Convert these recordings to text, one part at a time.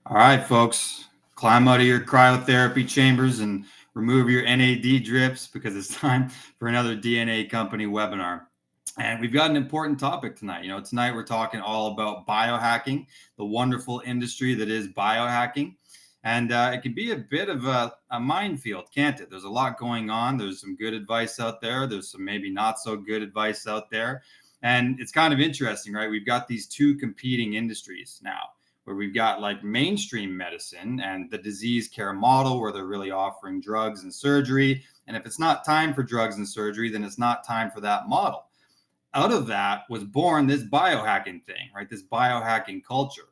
All right, folks, climb out of your cryotherapy chambers and remove your NAD drips because it's time for another DNA Company webinar. And we've got an important topic tonight. Tonight we're talking all about biohacking, the wonderful industry that is biohacking. And it can be a bit of a minefield, can't it? There's a lot going on. There's some good advice out there. There's some maybe not so good advice out there. And it's kind of interesting, right? We've got these two competing industries now where we've got like mainstream medicine and the disease care model where they're really offering drugs and surgery. And if it's not time for drugs and surgery, then it's not time for that model. Out of that was born this biohacking thing, right? This biohacking culture.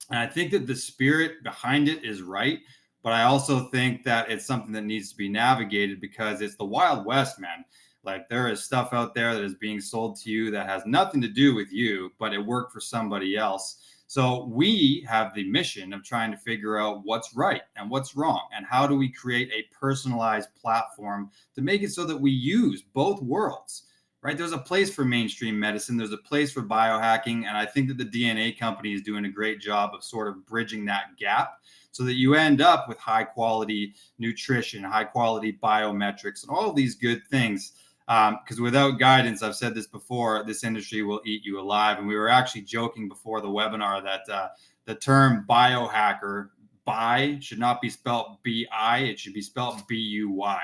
And I think that the spirit behind it is right. But I also think that it's something that needs to be navigated because it's the Wild West, man. Like there is stuff out there that is being sold to you that has nothing to do with you, but it worked for somebody else. So we have the mission of trying to figure out what's right and what's wrong, and how do we create a personalized platform to make it so that we use both worlds, right? There's a place for mainstream medicine, there's a place for biohacking, and I think that the DNA company is doing a great job of sort of bridging that gap so that you end up with high quality nutrition, high quality biometrics, and all of these good things. Because without guidance, I've said this before, this industry will eat you alive. And we were actually joking before the webinar that the term biohacker, bi, should not be spelled bi, it should be spelled buy,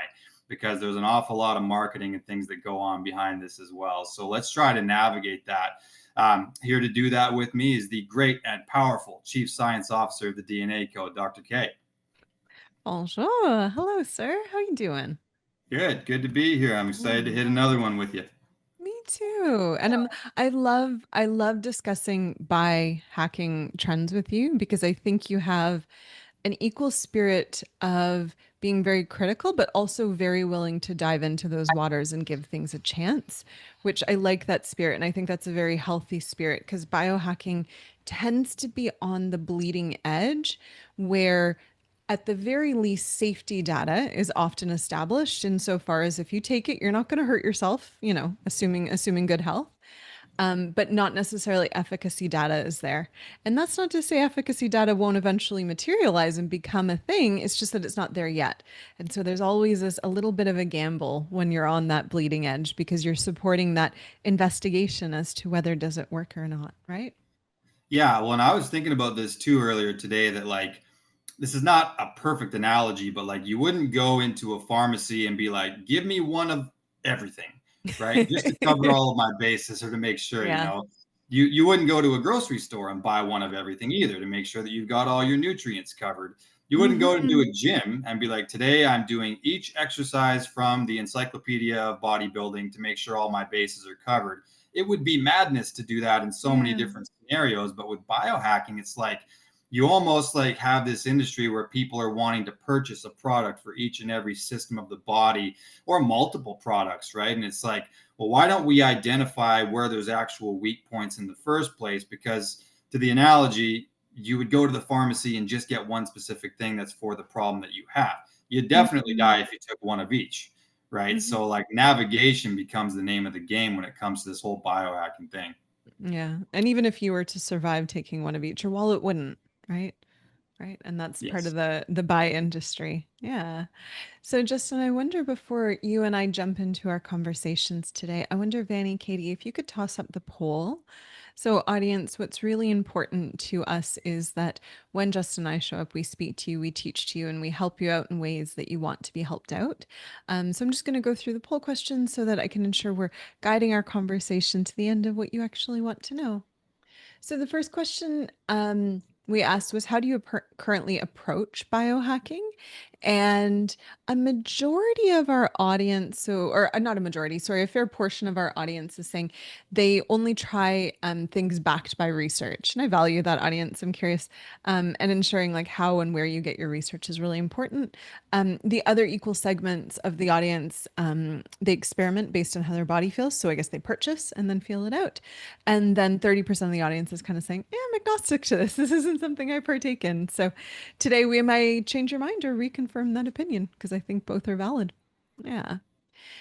because there's an awful lot of marketing and things that go on behind this as well. So let's try to navigate that. Here to do that with me is the great and powerful Chief Science Officer of the DNA Code, Dr. K. Bonjour. Hello, sir. How you doing? Good to be here. I'm excited to Mm, hit another one with you. me too. And I love discussing by hacking trends with you because I think you have an equal spirit of being very critical, but also very willing to dive into those waters and give things a chance, which I like that spirit. And I think that's a very healthy spirit because biohacking tends to be on the bleeding edge where at the very least, safety data is often established insofar as if you take it, you're not going to hurt yourself, assuming good health. But not necessarily efficacy data is there. And that's not to say efficacy data won't eventually materialize and become a thing. It's just that it's not there yet. And so there's always this a little bit of a gamble when you're on that bleeding edge because you're supporting that investigation as to whether does it work or not, right? Yeah, well, and I was thinking about this too earlier today that like this is not a perfect analogy, but like you wouldn't go into a pharmacy and be like, give me one of everything, right? Just to cover all of my bases or to make sure, Yeah. you wouldn't go to a grocery store and buy one of everything either to make sure that you've got all your nutrients covered. You wouldn't go into Hmm. a gym and be like, today I'm doing each exercise from the Encyclopedia of Bodybuilding to make sure all my bases are covered. It would be madness to do that in so many Yeah. different scenarios. But with biohacking, it's like you almost like have this industry where people are wanting to purchase a product for each and every system of the body or multiple products, right? And it's like, well, why don't we identify where there's actual weak points in the first place? Because to the analogy, you would go to the pharmacy and just get one specific thing that's for the problem that you have. You'd definitely Hmm. die if you took one of each, right? Hmm. So like navigation becomes the name of the game when it comes to this whole biohacking thing. Yeah. And even if you were to survive taking one of each, your wallet wouldn't, right? Right. And that's part of Yes. the buy industry. Yeah. So Justin, I wonder before you and I jump into our conversations today, I wonder, Vanny, Katie, if you could toss up the poll. So, audience, what's really important to us is that when Justin and I show up, we speak to you, we teach to you, and we help you out in ways that you want to be helped out. So, I'm just going to go through the poll questions so that I can ensure we're guiding our conversation to the end of what you actually want to know. So the first question we asked was, how do you currently approach biohacking? And a majority of our audience, or not a majority, sorry, a fair portion of our audience is saying they only try things backed by research. And I value that audience. I'm curious, and ensuring like how and where you get your research is really important. The other equal segments of the audience, they experiment based on how their body feels. So I guess they purchase and then feel it out. And then 30% of the audience is kind of saying, yeah, I'm agnostic to this. This isn't something I partake in. So today we might change your mind or reconfirm that opinion because I think both are valid. Yeah.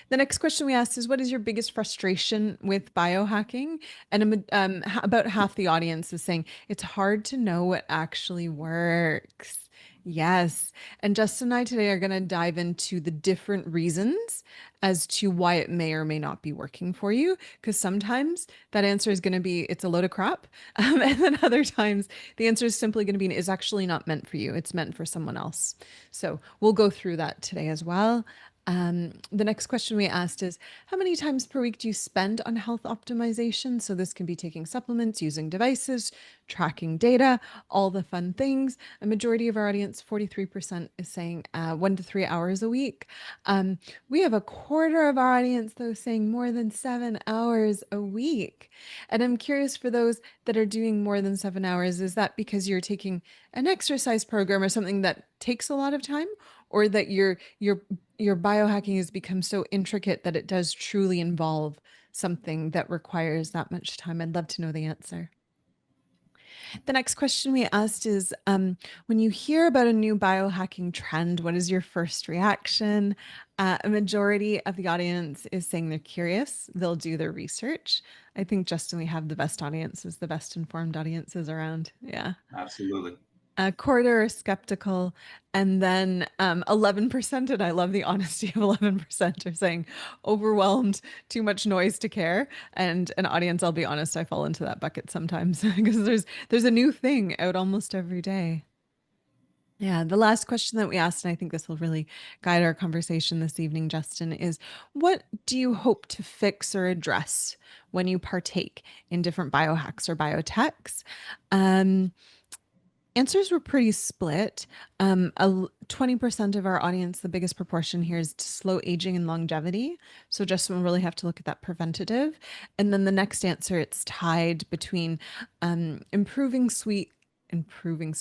The next question we asked is, what is your biggest frustration with biohacking? And about half the audience is saying it's hard to know what actually works. Yes. And Justin and I today are going to dive into the different reasons as to why it may or may not be working for you. Because sometimes that answer is going to be, it's a load of crap. And then other times the answer is simply going to be, it's actually not meant for you. It's meant for someone else. So we'll go through that today as well. The next question we asked is, how many times per week do you spend on health optimization? So this can be taking supplements, using devices, tracking data, all the fun things. A majority of our audience, 43%, is saying 1 to 3 hours a week. We have a quarter of our audience, though, saying more than 7 hours a week. And I'm curious, for those that are doing more than 7 hours, is that because you're taking an exercise program or something that takes a lot of time? Or that your biohacking has become so intricate that it does truly involve something that requires that much time? I'd love to know the answer. The next question we asked is, when you hear about a new biohacking trend, what is your first reaction? A majority of the audience is saying they're curious. They'll do their research. I think, Justin, we have the best audiences, the best informed audiences around. Yeah. Absolutely. A quarter are skeptical, and then 11%, and I love the honesty of 11%, are saying overwhelmed, too much noise to care. And an audience, I'll be honest, I fall into that bucket sometimes because there's a new thing out almost every day. Yeah, the last question that we asked, and I think this will really guide our conversation this evening, Justin, is, what do you hope to fix or address when you partake in different biohacks or biotechs? Um, Answers were pretty split. 20% of our audience, the biggest proportion here, is to slow aging and longevity. So just we'll really have to look at that preventative. And then the next answer, it's tied between improving sweet, improving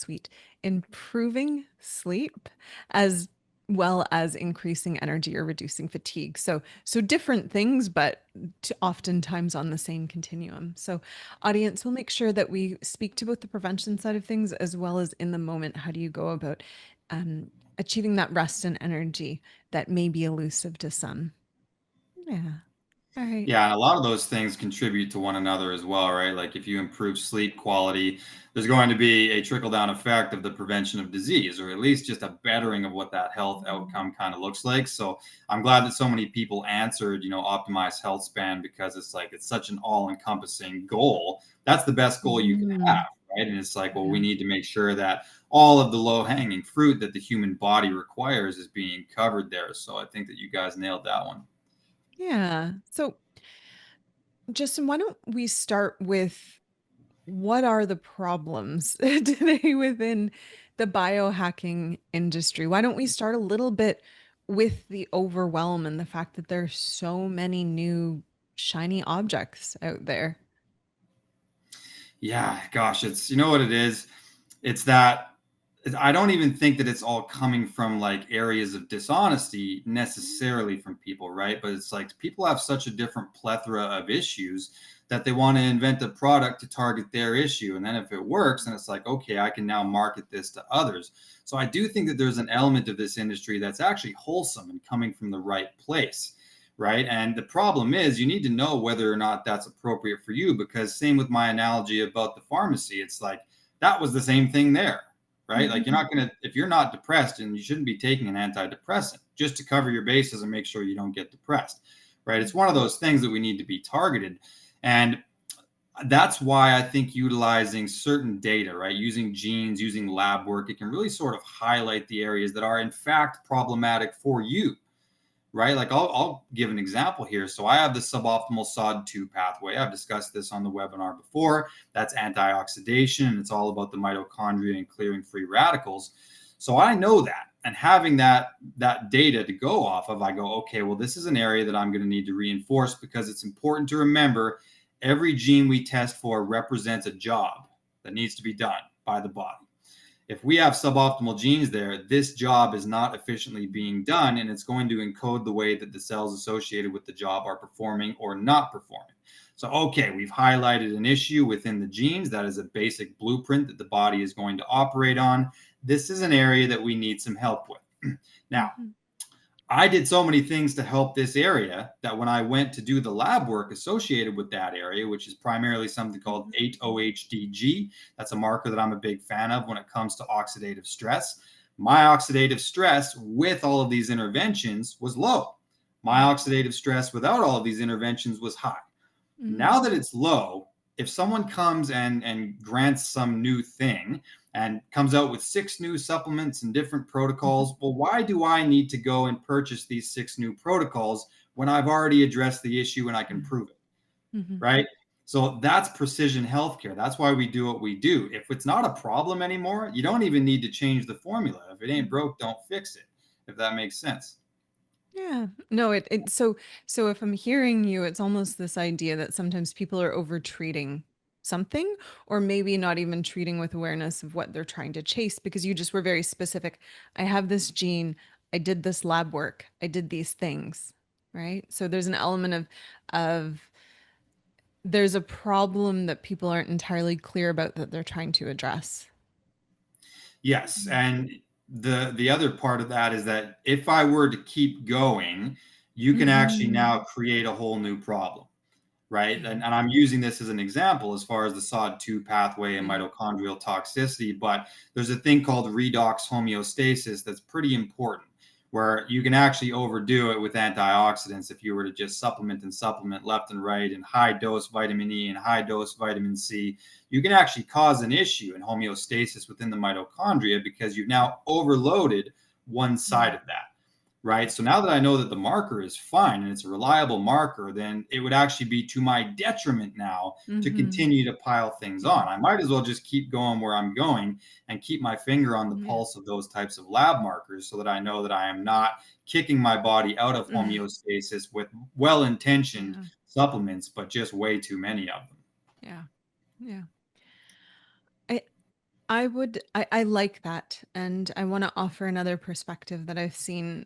sleep, as well as increasing energy or reducing fatigue. So different things, but oftentimes on the same continuum. So audience, we'll make sure that we speak to both the prevention side of things as well as in the moment. How do you go about achieving that rest and energy that may be elusive to some? Yeah. All right. Yeah, and a lot of those things contribute to one another as well, right? Like if you improve sleep quality, there's going to be a trickle down effect of the prevention of disease, or at least just a bettering of what that health outcome kind of looks like. So I'm glad that so many people answered, optimized health span, because it's like it's such an all-encompassing goal. That's the best goal you can have, Mm, right? And it's like, well, we yeah. need to make sure that all of the low-hanging fruit that the human body requires is being covered there. So I think that you guys nailed that one. Yeah. So, Justin, why don't we start with, what are the problems today within the biohacking industry? Why don't we start a little bit with the overwhelm and the fact that there's so many new shiny objects out there? Yeah, gosh, it's you know what it is? It's that I don't even think that it's all coming from like areas of dishonesty necessarily from people, right? But it's like people have such a different plethora of issues that they want to invent a product to target their issue. And then if it works, then it's like, okay, I can now market this to others. So I do think that there's an element of this industry that's actually wholesome and coming from the right place, right? And the problem is you need to know whether or not that's appropriate for you, because same with my analogy about the pharmacy, it's like that was the same thing there, right? Like you're Mhm. not going to, if you're not depressed, and you shouldn't be taking an antidepressant just to cover your bases and make sure you don't get depressed, right? It's one of those things that we need to be targeted. And that's why I think utilizing certain data, right, using genes, using lab work, it can really sort of highlight the areas that are in fact problematic for you, right? Like I'll give an example here. So I have the suboptimal SOD2 pathway. I've discussed this on the webinar before. That's antioxidation, and it's all about the mitochondria and clearing free radicals. So I know that, and having that data to go off of, I go, okay, well, this is an area that I'm going to need to reinforce, because it's important to remember every gene we test for represents a job that needs to be done by the body. If we have suboptimal genes there, this job is not efficiently being done, and it's going to encode the way that the cells associated with the job are performing or not performing. So, okay, we've highlighted an issue within the genes. That is a basic blueprint that the body is going to operate on. This is an area that we need some help with. Now, Mhm. I did so many things to help this area that when I went to do the lab work associated with that area, which is primarily something called Mhm. 8-OHDG, that's a marker that I'm a big fan of when it comes to oxidative stress. My oxidative stress with all of these interventions was low. My Mhm. oxidative stress without all of these interventions was high. Now that Mm. it's low, if someone comes and grants some new thing and comes out with 6 new supplements and different Mhm. protocols, well, why do I need to go and purchase these 6 new protocols when I've already addressed the issue and I can Mhm. prove it, Mhm. right? So that's precision healthcare. That's why we do what we do. If it's not a problem anymore, you don't even need to change the formula. If it ain't Mhm. broke, don't fix it, if that makes sense. Yeah. No, so if I'm hearing you, it's almost this idea that sometimes people are over treating something, or maybe not even treating with awareness of what they're trying to chase, because you just were very specific. I have this gene, I did this lab work, I did these things, right? So there's an element of there's a problem that people aren't entirely clear about that they're trying to address. Yes, Mhm. and the other part of that is that if I were to keep going, you can actually Mhm. now create a whole new problem, right? Yeah. And I'm using this as an example as far as the SOD2 pathway and Yeah. mitochondrial toxicity, but there's a thing called redox homeostasis that's pretty important, where you can actually overdo it with antioxidants if you were to just supplement left and right and high dose vitamin E and high dose vitamin C. You can actually cause an issue in homeostasis within the mitochondria because you've now overloaded one Yeah. side of that, right? So now that I know that the marker is fine and it's a reliable marker, then it would actually be to my detriment now to Mhm. continue to pile things Yeah. on. I might as well just keep going where I'm going and keep my finger on the Yeah. pulse of those types of lab markers so that I know that I am not kicking my body out of homeostasis with well intentioned Yeah. supplements, but just way too many of them. Yeah. Yeah. I I like that, and I want to offer another perspective that I've seen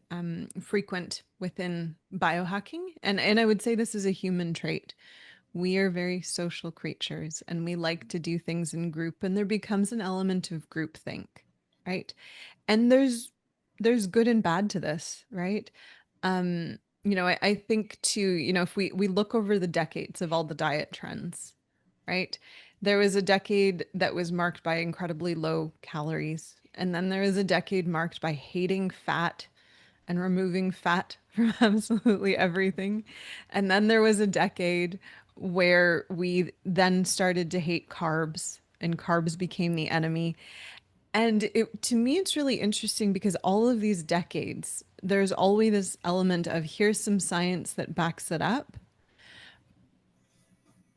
frequent within biohacking, and I would say this is a human trait. We are very social creatures, and we like to do things in group, and there becomes an element of groupthink, right? And there's good and bad to this, right? I think too, if we look over the decades of all the diet trends, right? There was a decade that was marked by incredibly low calories. And then there was a decade marked by hating fat and removing fat from absolutely everything. And then there was a decade where we then started to hate carbs and carbs became the enemy. And to me, it's really interesting because all of these decades, there's always this element of here's some science that backs it up.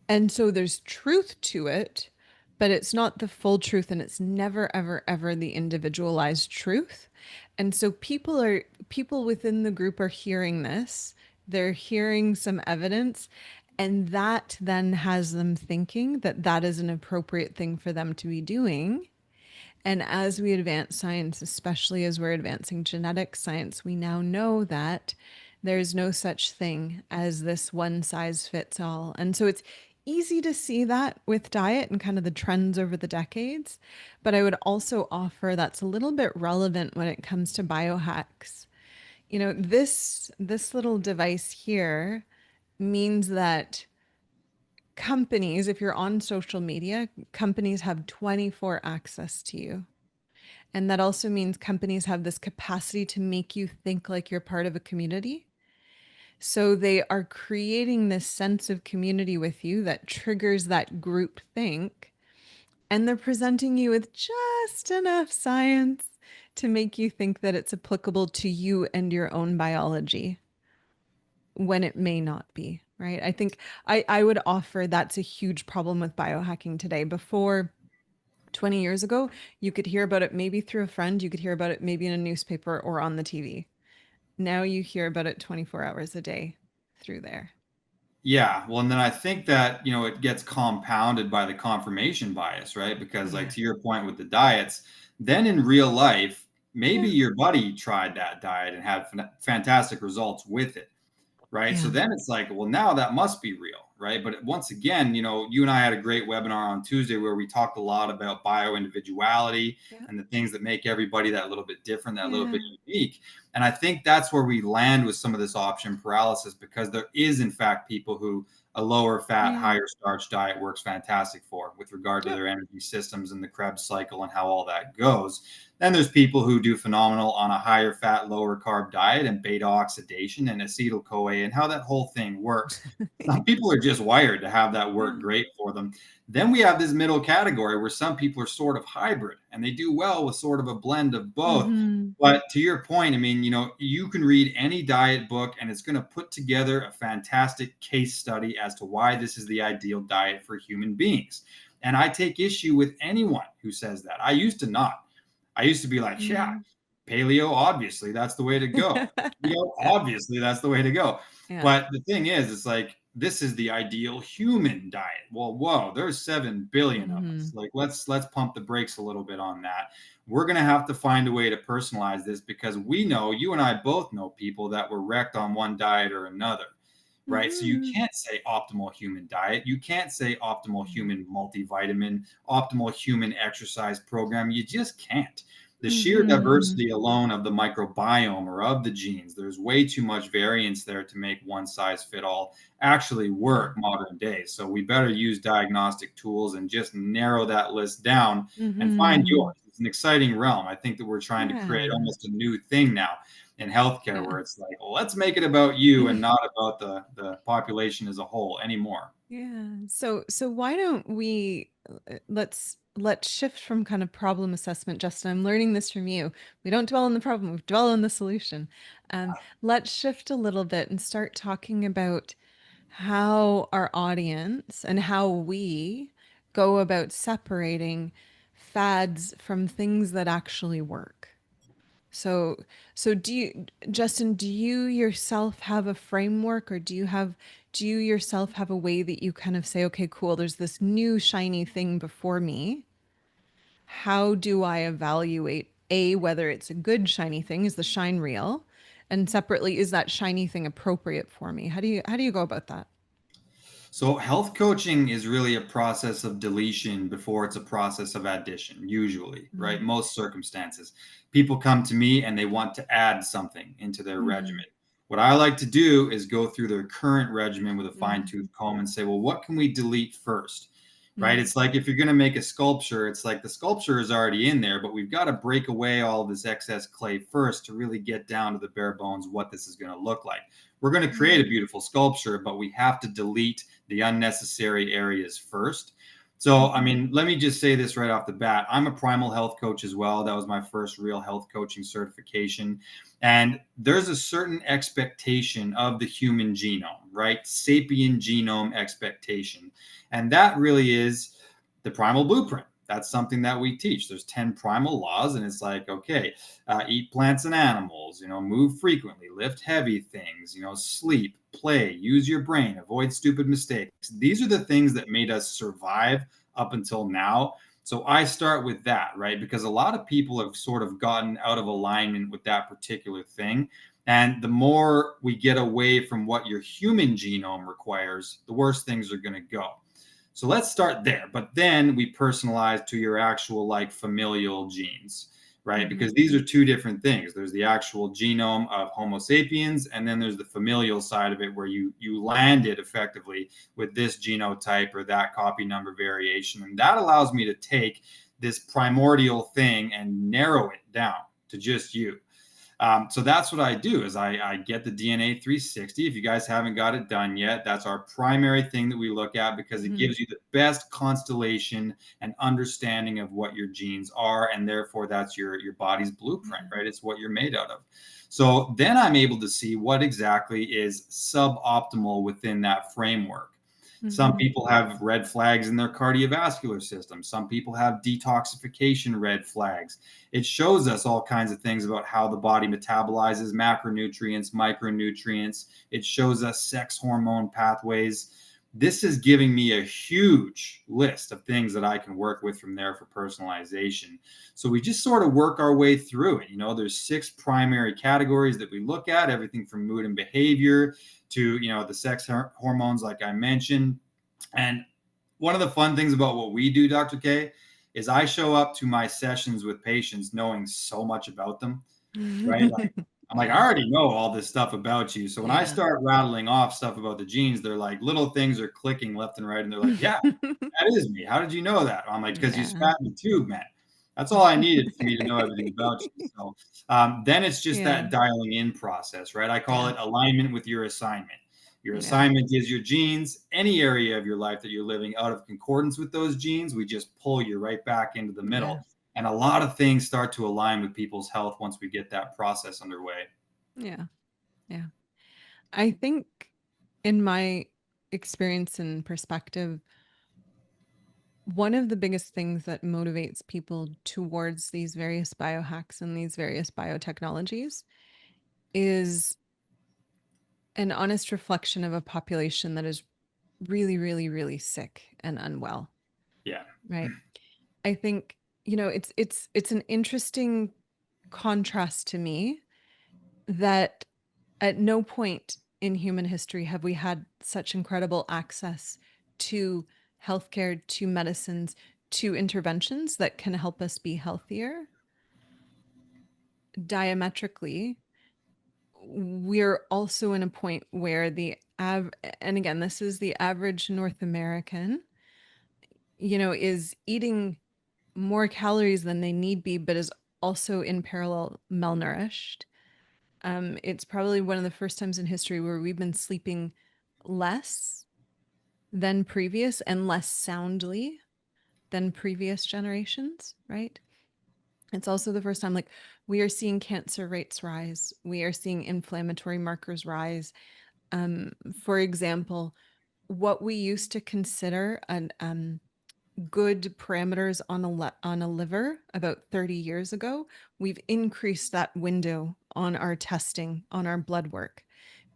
And so there's truth to it, but it's not the full truth and it's never ever ever the individualized truth. And so people within the group are hearing this. They're hearing some evidence, and that then has them thinking that that is an appropriate thing for them to be doing. And as we advance science, especially as we're advancing genetic science, we now know that there's no such thing as this one size fits all. And so it's easy to see that with diet and kind of the trends over the decades. But I would also offer that's a little bit relevant when it comes to biohacks. This little device here means that companies, if you're on social media, companies have 24 access to you. And that also means companies have this capacity to make you think like you're part of a community. So they are creating this sense of community with you that triggers that group think. And they're presenting you with just enough science to make you think that it's applicable to you and your own biology when it may not be, right? I think I would offer that's a huge problem with biohacking today. Before 20 years ago, you could hear about it maybe through a friend, you could hear about it maybe in a newspaper or on the TV. Now you hear about it 24 hours a day through there. Yeah, well, and then I think that, it gets compounded by the confirmation bias, right? Because, like, Yeah. to your point with the diets, then in real life, maybe Yeah. your buddy tried that diet and had fantastic results with it, right? So Yeah. then it's like, well, now that must be real. right? But once again, you and I had a great webinar on Tuesday where we talked a lot about bio individuality Yeah. and the things that make everybody that little bit different, that little Yeah. bit unique. And I think that's where we land with some of this option paralysis, because there is, in fact, people who a lower fat, Yeah. higher starch diet works fantastic for with regard to Yep. their energy systems and the Krebs cycle and how all that goes. Then there's people who do phenomenal on a higher fat, lower carb diet and beta oxidation and acetyl CoA and how that whole thing works. Some people are just wired to have that work Yeah. great for them. Then we have this middle category where some people are sort of hybrid and they do well with sort of a blend of both. Mhm. But to your point, I mean, you can read any diet book and it's going to put together a fantastic case study as to why this is the ideal diet for human beings. And I take issue with anyone who says that. I used to not. I used to be like, yeah, Mhm. paleo, obviously, that's the way to go. Keto, Yeah. obviously, that's the way to go. Yeah. But the thing is, it's like, this is the ideal human diet. Well, whoa, there's 7 billion of us. Mhm. Like, let's pump the brakes a little bit on that. We're going to have to find a way to personalize this, because we know, you and I both know people that were wrecked on one diet or another, right? So you Mhm. can't say optimal human diet. You can't say optimal Mhm. human multivitamin, optimal human exercise program. You just can't. The sheer Mhm. diversity alone of the microbiome or of the genes, there's way too much variance there to make one size fit all actually Yeah. work modern day. So we better use diagnostic tools and just narrow that list down and find Mhm. yours. It's an exciting realm. I think that we're trying to create Yeah. almost a new thing now in healthcare, Yeah. where it's like, well, let's make it about you and not about the population as a whole anymore. Yeah. So why don't we let's shift from kind of problem assessment, Justin. I'm learning this from you. We don't dwell on the problem, we dwell on the solution. Let's shift a little bit and start talking about how our audience and how we go about separating fads from things that actually work. So, so do you, Justin, do you yourself have a framework, or do you yourself have a way that you kind of say, okay, cool, there's this new shiny thing before me. How do I evaluate A, whether it's a good shiny thing? Is the shine real? And separately, is that shiny thing appropriate for me? How do you go about that? So health coaching is really a process of deletion before it's a process of addition, usually, right? Mm-hmm. Most circumstances. People come to me and they want to add something into their regimen. What I like to do is go through their current regimen with a fine-tooth comb and say, well, what can we delete first? Right? Mm-hmm. It's like if you're going to make a sculpture, it's like the sculpture is already in there, but we've got to break away all of this excess clay first to really get down to the bare bones what this is going to look like. We're going to create a beautiful sculpture, but we have to delete the unnecessary areas first. So, I Mm-hmm. mean, let me just say this right off the bat. I'm a Primal health coach as well. That was my first real health coaching certification. And there's a certain expectation of the human genome, right? Sapien genome expectation. And that really is the primal blueprint. That's something that we teach. There's 10 primal laws, and it's like, okay, eat plants and animals, move frequently, lift heavy things, sleep, play, use your brain, avoid stupid mistakes. These are the things that made us survive up until now. So I start with that, right? Because a lot of people have sort of gotten out of alignment with that particular thing. And the more we get away from what your human genome requires, the worse things are going to go. So let's start there. But then we personalize to your actual like familial genes, right? Mm-hmm. Because these are two different things. There's the actual genome of Homo sapiens, and then there's the familial side of it where you landed effectively with this genotype or that copy number variation. And that allows me to take this primordial thing and narrow it down to just you. So that's what I do is I get the DNA 360. If you guys haven't got it done yet, that's our primary thing that we look at because it Mm-hmm. gives you the best constellation and understanding of what your genes are, and therefore that's your body's blueprint, right? It's what you're made out of. So then I'm able to see what exactly is suboptimal within that framework. Some Mm-hmm. people have red flags in their cardiovascular system. Some people have detoxification red flags. It shows us all kinds of things about how the body metabolizes macronutrients, micronutrients. It shows us sex hormone pathways. this is giving me a huge list of things that I can work with from there for personalization. So we just sort of work our way through it. There's 6 primary categories that we look at, everything from mood and behavior to, the sex hormones, like I mentioned. And one of the fun things about what we do, Dr. K, is I show up to my sessions with patients knowing so much about them, right? Like, I'm like, I Yeah. already know all this stuff about you. So when I Yeah. start rattling off stuff about the genes, they're like, little things are clicking left and right. And they're like, yeah, that is me. How did you know that? I'm like, because you Yeah. spat in the tube, man. That's all I needed for me to know everything about you. So then it's just Yeah. that dialing in process, right? I call Yeah. it alignment with your assignment. Your Yeah. assignment is your genes. Any area of your life that you're living out of concordance with those genes, we just pull you right back into the Yeah. middle. And a lot of things start to align with people's health once we get that process underway. Yeah. Yeah. I think in my experience and perspective, one of the biggest things that motivates people towards these various biohacks and these various biotechnologies is an honest reflection of a population that is really, really, really sick and unwell, Yeah. right? I think, it's an interesting contrast to me that at no point in human history have we had such incredible access to healthcare, to medicines, to interventions that can help us be healthier. Diametrically, we're also in a point where and again, this is the average North American, is eating more calories than they need be, but is also in parallel malnourished. It's probably one of the first times in history where we've been sleeping less than previous and less soundly than previous generations, right? It's also the first time, like, we are seeing cancer rates rise. We are seeing inflammatory markers rise. For example, what we used to consider an good parameters on on a liver about 30 years ago, we've increased that window on our testing, on our blood work,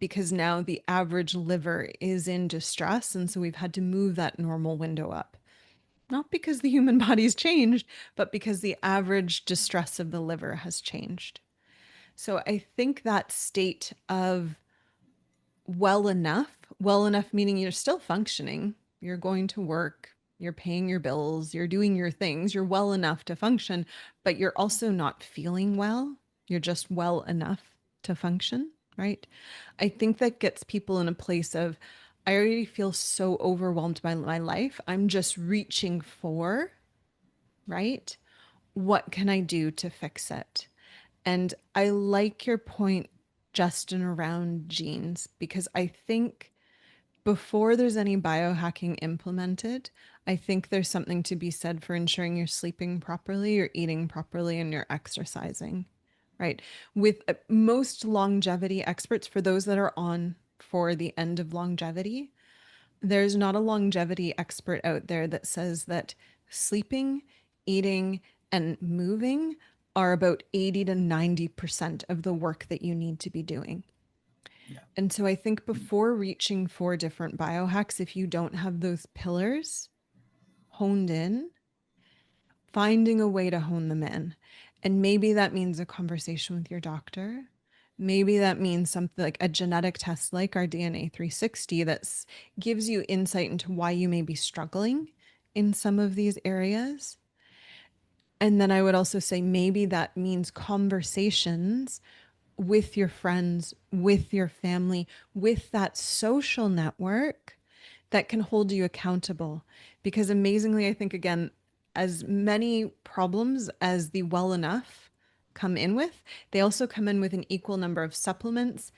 because now the average liver is in distress. And so we've had to move that normal window up. Not because the human body's changed, but because the average distress of the liver has changed. So I think that state of well enough meaning you're still functioning, you're going to work, you're paying your bills, you're doing your things, you're well enough to function, but you're also not feeling well. You're just well enough to function, right? I think that gets people in a place of, I already feel so overwhelmed by my life. I'm just reaching for, right? What can I do to fix it? And I like your point, Justin, around genes, because I think before there's any biohacking implemented, I think there's something to be said for ensuring you're sleeping properly, you're eating properly, and you're exercising, right? With most longevity experts, for those that are on for the end of longevity, there's not a longevity expert out there that says that sleeping, eating, and moving are about 80 to 90% of the work that you need to be doing. Yeah. And so I think before reaching for different biohacks, if you don't have those pillars honed in, finding a way to hone them in. And maybe that means a conversation with your doctor. Maybe that means something like a genetic test like our DNA 360 that gives you insight into why you may be struggling in some of these areas. And then I would also say maybe that means conversations with your friends, with your family, with that social network that can hold you accountable. Because amazingly, I think, again, as many problems as the well enough come in with, they also come in with an equal number of supplements,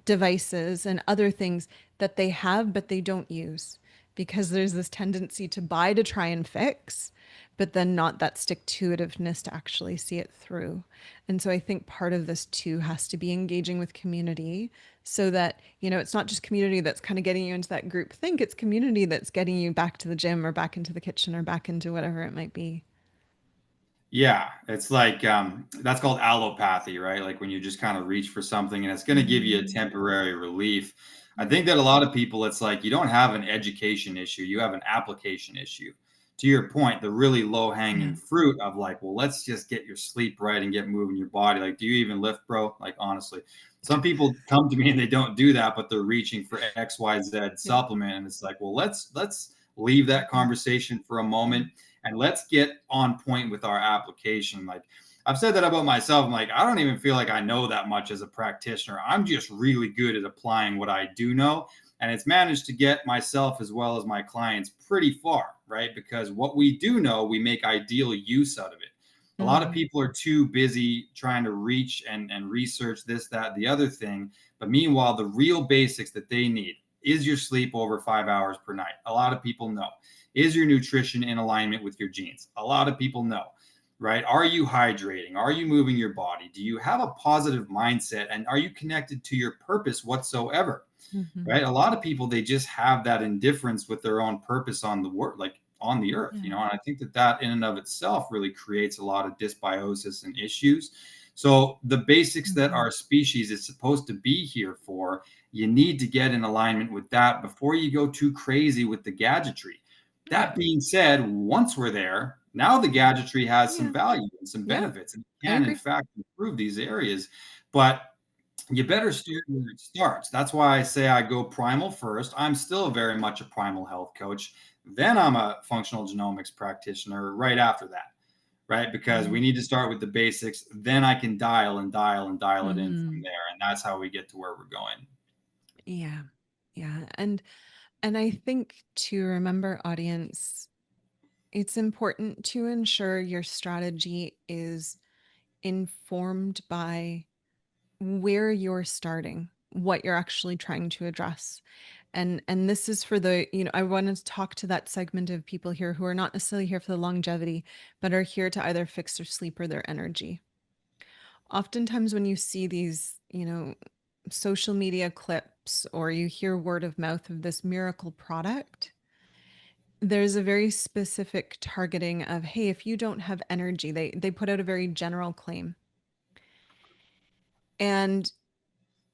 devices and other things that they have but they don't use, because there's this tendency to buy to try and fix, but then not that stick to itiveness to actually see it through. And so I think part of this too has to be engaging with community, so that it's not just community that's kind of getting you into that group think, it's community that's getting you back to the gym or back into the kitchen or back into whatever it might be. Yeah, it's like that's called allopathy, right? Like when you just kind of reach for something and it's going to give you a Mm-hmm. temporary relief. I think that a lot of people, it's like you don't have an education issue, you have an application issue. To your point, the really low Yeah. hanging fruit of like, well, let's just get your sleep right and get moving your body. Like, do you even lift, bro? Like, honestly, some people come to me and they don't do that, but they're reaching for XYZ Yeah. supplement. And it's like, well, let's leave that Mhm. conversation for a Yeah. moment and let's get on point with our application. Like, I've said that about myself. I'm like, I don't even feel like I know that much as a practitioner. I'm just really good at applying what I do know. And it's managed to get myself as well as my clients pretty far, right? Because what we do know, we make ideal use out of it. A lot of Mhm. people are too busy trying to reach and research this, that, the other thing. But meanwhile, the real basics that they need is your sleep over 5 hours per night. A lot of people know. Is your nutrition in alignment with your genes? A lot of people know, right? Are you hydrating? Are you moving your body? Do you have a positive mindset? And are you connected to your purpose whatsoever? Mhm. Right? A lot of people, they just have that indifference with their own purpose on the work, like on the earth, Yeah. and I think that that in and of itself really creates a lot of dysbiosis and issues. So the basics that Mhm. our species is supposed to be here for, you need to get in alignment with that before you go too crazy with the gadgetry. Yeah. That being said, once we're there, now the gadgetry has some Yeah. value and some Yeah. benefits and I can in agree. fact improve these areas. But you better start where it starts. That's why I say I go primal first. I'm still very much a primal health coach. Then I'm a functional genomics practitioner right after that, right? Because we Mhm. need to start with the basics. Then I can dial and dial and dial it in from Mhm. there. And that's how we get to where we're going. Yeah. Yeah. And I think to remember audience, it's important to ensure your strategy is informed by where you're starting, what you're actually trying to address. And this is for the, I want to talk to that segment of people here who are not necessarily here for the longevity, but are here to either fix their sleep or their energy. Oftentimes when you see these, social media clips or you hear word of mouth of this miracle product, there's a very specific targeting of, hey, if you don't have energy, they put out a very general claim. And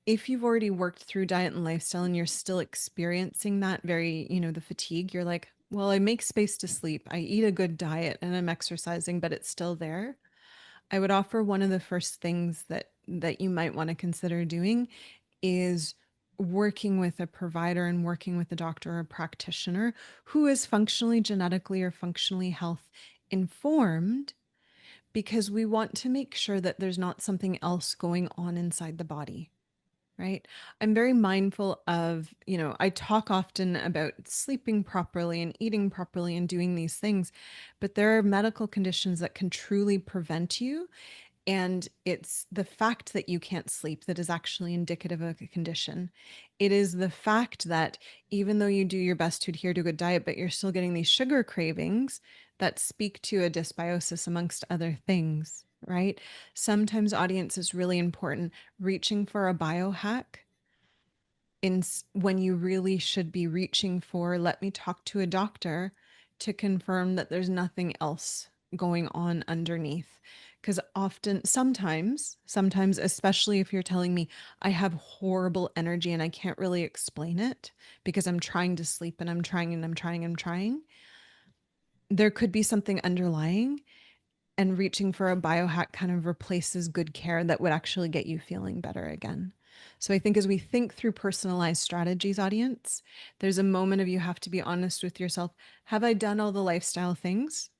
if you've already worked through diet and lifestyle and you're still experiencing that very, the fatigue, you're like, well, I make space to sleep. I eat a good diet and I'm exercising, but it's still there. I would offer one of the first things that you might want to consider doing is working with a provider and working with a doctor or a practitioner who is functionally genetically or functionally health informed, because we want to make sure that there's not something else going on inside the body. Right. I'm very mindful of, I talk often about sleeping properly and eating properly and doing these things, but there are medical conditions that can truly prevent you. And it's the fact that you can't sleep that is actually indicative of a condition. It is the fact that even though you do your best to adhere to a good diet, but you're still getting these sugar cravings that speak to a dysbiosis, amongst other things, right? Sometimes audience is really important. Reaching for a biohack when you really should be reaching for, let me talk to a doctor to confirm that there's nothing else going on underneath. Because sometimes, especially if you're telling me I have horrible energy and I can't really explain it because I'm trying to sleep and I'm trying and I'm trying and I'm trying, there could be something underlying, and reaching for a biohack kind of replaces good care that would actually get you feeling better again. So I think as we think through personalized strategies, audience, there's a moment of you have to be honest with yourself. Have I done all the lifestyle things?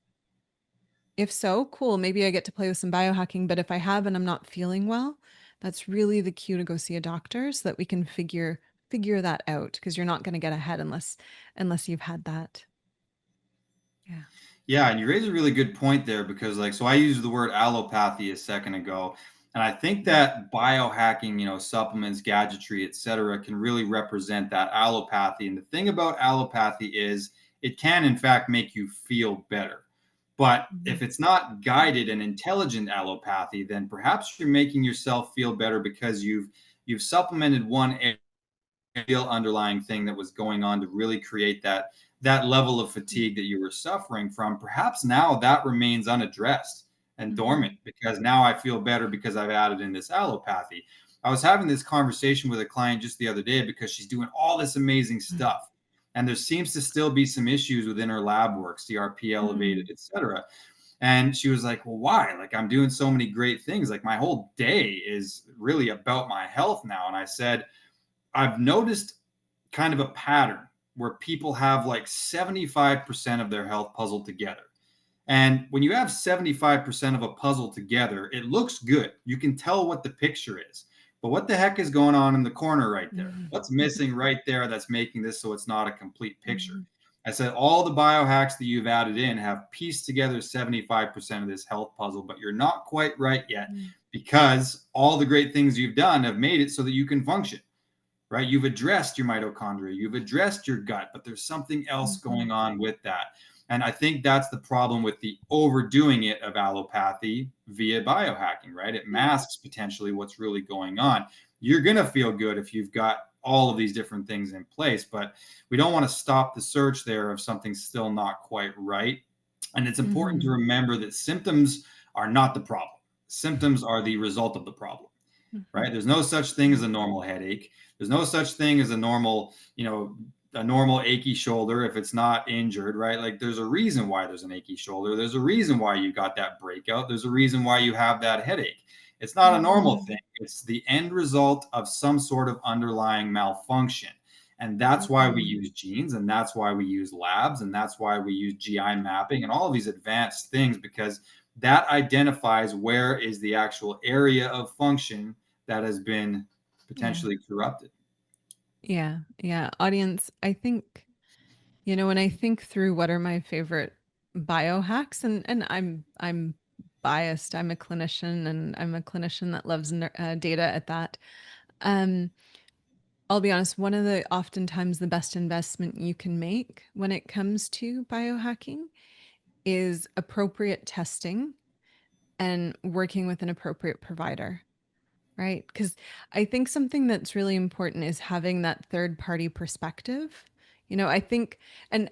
If so, cool. Maybe I get to play with some biohacking. But if I have and I'm not feeling well, that's really the cue to go see a doctor so that we can figure that out, because you're not going to get ahead unless you've had that. Yeah. Yeah, and you raise a really good point there because, like, so I used the word allopathy a second ago, and I think that biohacking, supplements, gadgetry, etc., can really represent that allopathy. And the thing about allopathy is it can, in fact, make you feel better. But Mhm. if it's not guided and intelligent allopathy, then perhaps you're making yourself feel better because you've supplemented one real underlying thing that was going on to really create that level of fatigue that you were suffering from. Perhaps now that remains unaddressed and Mhm. dormant because now I feel better because I've added in this allopathy. I was having this conversation with a client just the other day because she's doing all this amazing stuff. And there seems to still be some issues within her lab work, CRP elevated, Mm, etc. And she was like, well, why? Like, I'm doing so many great things. Like, my whole day is really about my health now. And I said, I've noticed kind of a pattern where people have like 75% of their health puzzled together. And when you have 75% of a puzzle together, it looks good. You can tell what the picture is. But what the heck is going on in the corner right there? mhm, What's missing right there that's making this so it's not a complete picture? mhm, I said, all the biohacks that you've added in have pieced together 75% of this health puzzle, but you're not quite right yet mhm, because all the great things you've done have made it so that you can function, right? You've addressed your mitochondria, you've addressed your gut, but there's something else mhm, going on with that. And I think that's the problem with the overdoing it of allopathy via biohacking, right? It yeah, masks potentially what's really going on. You're going to feel good if you've got all of these different things in place, but we don't want to stop the search there of something still not quite right. And it's important to mhm, remember that symptoms are not the problem. Symptoms are the result of the problem, mhm, right? There's no such thing as a normal headache. There's no such thing as a normal, a normal achy shoulder if it's not injured, right? Like there's a reason why there's an achy shoulder. There's a reason why you got that breakout. There's a reason why you have that headache. It's not a normal thing. mhm, It's the end result of some sort of underlying malfunction. And that's why we mhm, use genes and that's why we use labs and that's why we use GI mapping and all of these advanced things because that identifies where is the actual area of function that has been yeah, potentially corrupted. yeah, yeah. Audience, I think, when I think through what are my favorite biohacks, and I'm biased. I'm a clinician, and I'm a clinician that loves data at that. Um, I'll be honest, one of the oftentimes the best investment you can make when it comes to biohacking is appropriate testing and working with an appropriate provider, right? Because I think something that's really important is having that third party perspective. I think, and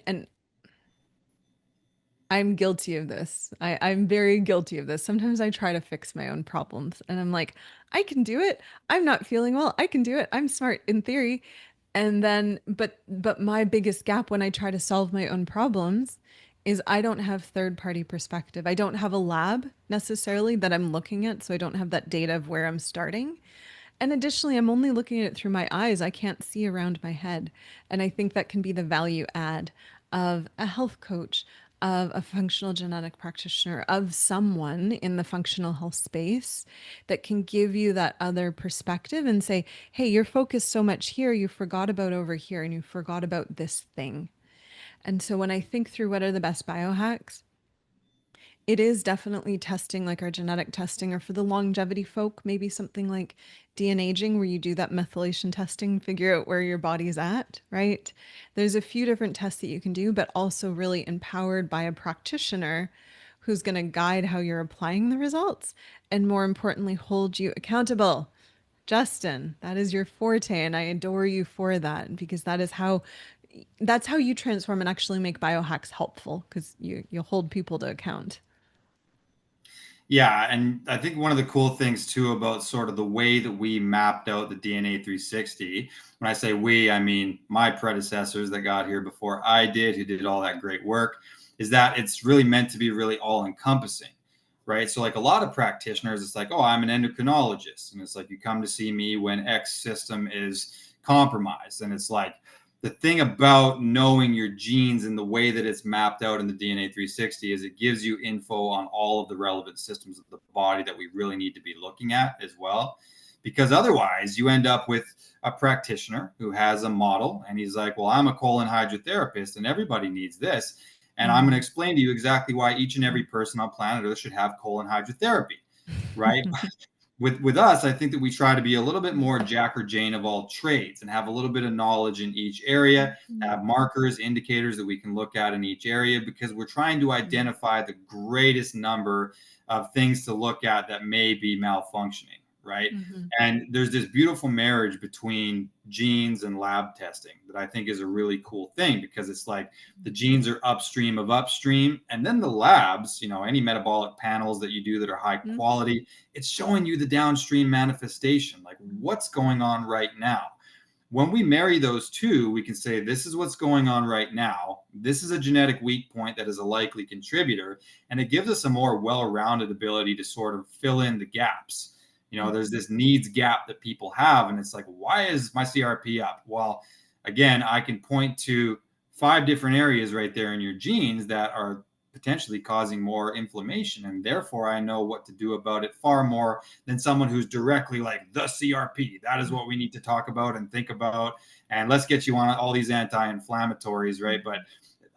I'm guilty of this. I'm very guilty of this. Sometimes I try to fix my own problems and I'm like, I can do it. I'm not feeling well. I can do it. I'm smart in theory. And then, but my biggest gap when I try to solve my own problems is I don't have third party perspective. I don't have a lab necessarily that I'm looking at. So I don't have that data of where I'm starting. And additionally, I'm only looking at it through my eyes. I can't see around my head. And I think that can be the value add of a health coach, of a functional genetic practitioner, of someone in the functional health space that can give you that other perspective and say, hey, you're focused so much here, you forgot about over here, and you forgot about this thing. And so when I think through what are the best biohacks, it is definitely testing like our genetic testing, or for the longevity folk, maybe something like DNA aging, where you do that methylation testing, figure out where your body's at, right? There's a few different tests that you can do, but also really empowered by a practitioner who's going to guide how you're applying the results and more importantly, hold you accountable. Justin, that is your forte, and I adore you for that because that's how you transform and actually make biohacks helpful because you hold people to account. Yeah, and I think one of the cool things too about sort of the way that we mapped out the DNA 360, when I say we, I mean my predecessors that got here before I did, who did all that great work, is that it's really meant to be really all encompassing, right? So, like a lot of practitioners, it's like, oh, I'm an endocrinologist. And it's like, you come to see me when X system is compromised. And it's like, the thing about knowing your genes and the way that it's mapped out in the DNA 360 is it gives you info on all of the relevant systems of the body that we really need to be looking at as well. Because otherwise, you end up with a practitioner who has a model and he's like, well, I'm a colon hydrotherapist and everybody needs this. And I'm going to Mm. explain to you exactly why each and every person on planet Earth should have colon hydrotherapy, right? With us, I think that we try to be a little bit more Jack or Jane of all trades and have a little bit of knowledge in each area, Mhm. have markers, indicators that we can look at in each area because we're trying to identify the greatest number of things to look at that may be malfunctioning, right? Mhm. And there's this beautiful marriage between genes and lab testing that I think is a really cool thing, because it's like the genes are upstream of upstream, and then the labs, any metabolic panels that you do that are high Mhm. quality, it's showing you the downstream manifestation, like what's going on right now. When we marry those two, we can say, this is what's going on right now. This is a genetic weak point that is a likely contributor. And it gives us a more well rounded ability to sort of fill in the gaps. There's Mhm. this needs gap that people have. And it's like, why is my CRP up? Well, again, I can point to 5 different areas right there in your genes that are potentially causing more inflammation. And therefore, I know what to do about it far more than someone who's directly like the CRP. That is what we need to talk about and think about. And let's get you on all these anti-inflammatories, right? But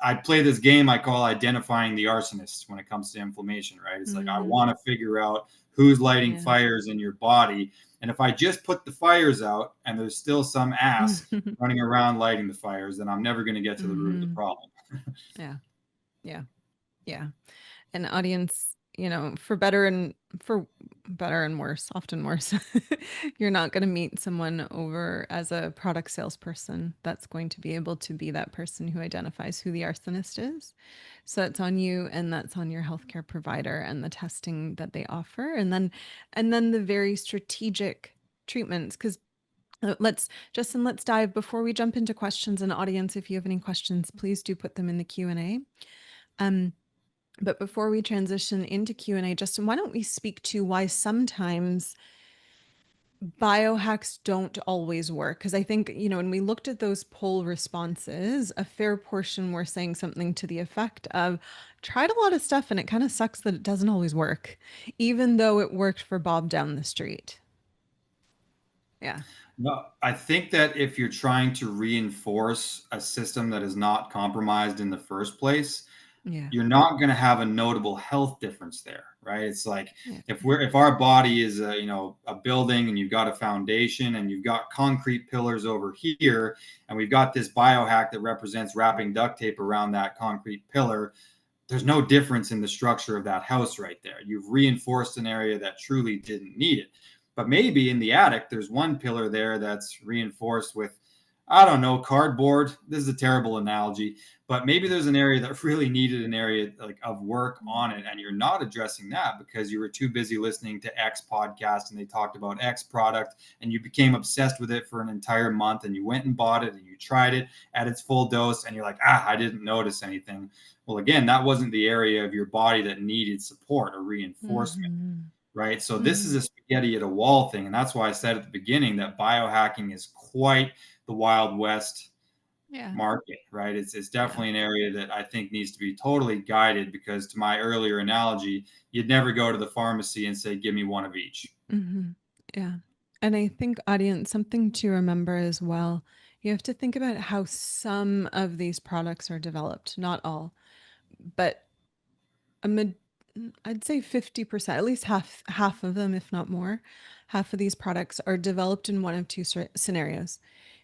I play this game I call identifying the arsonist when it comes to inflammation, right? It's like I Mhm. want to figure out who's lighting Yeah. fires in your body. And if I just put the fires out and there's still some ass running around lighting the fires, then I'm never going to get to the root of the Mhm. problem. Yeah. Yeah. Yeah. An audience, for better and worse, often worse. You're not going to meet someone over as a product salesperson that's going to be able to be that person who identifies who the arsonist is. So that's on you, and that's on your healthcare provider and the testing that they offer, and then the very strategic treatments. Because let's dive before we jump into questions. And audience, if you have any questions, please do put them in the Q&A. Um, but before we transition into Q&A, Justin, why don't we speak to why sometimes biohacks don't always work? Because I think, when we looked at those poll responses, a fair portion were saying something to the effect of, tried a lot of stuff and it kind of sucks that it doesn't always work, even though it worked for Bob down the street. Yeah. No, I think that if you're trying to reinforce a system that is not compromised in the first place, Yeah. you're not going to have a notable health difference there, right? It's like Yeah. if our body is a building, and you've got a foundation and you've got concrete pillars over here, and we've got this biohack that represents wrapping duct tape around that concrete pillar, there's no difference in the structure of that house right there. You've reinforced an area that truly didn't need it. But maybe in the attic, there's one pillar there that's reinforced with, I don't know, cardboard. This is a terrible analogy, but maybe there's an area that really needed an area like of work on it, and you're not addressing that because you were too busy listening to X podcast and they talked about X product, and you became obsessed with it for an entire month, and you went and bought it and you tried it at its full dose, and you're like, I didn't notice anything. Well, again, that wasn't the area of your body that needed support or reinforcement, Mm-hmm. right? So this is Mm-hmm. a spaghetti at a wall thing. And that's why I said at the beginning that biohacking is quite the Wild West Yeah. market, right? It's Yeah. definitely an area that I think needs to be totally guided, because to my earlier analogy, you'd never go to the pharmacy and say, give me one of each. Mm-hmm. Yeah. And I think, audience, something to remember as well, you have to think about how some of these products are developed, not all, but a mid, I'd say 50%, at least half of them, if not more, half of these products are developed in one of two scenarios.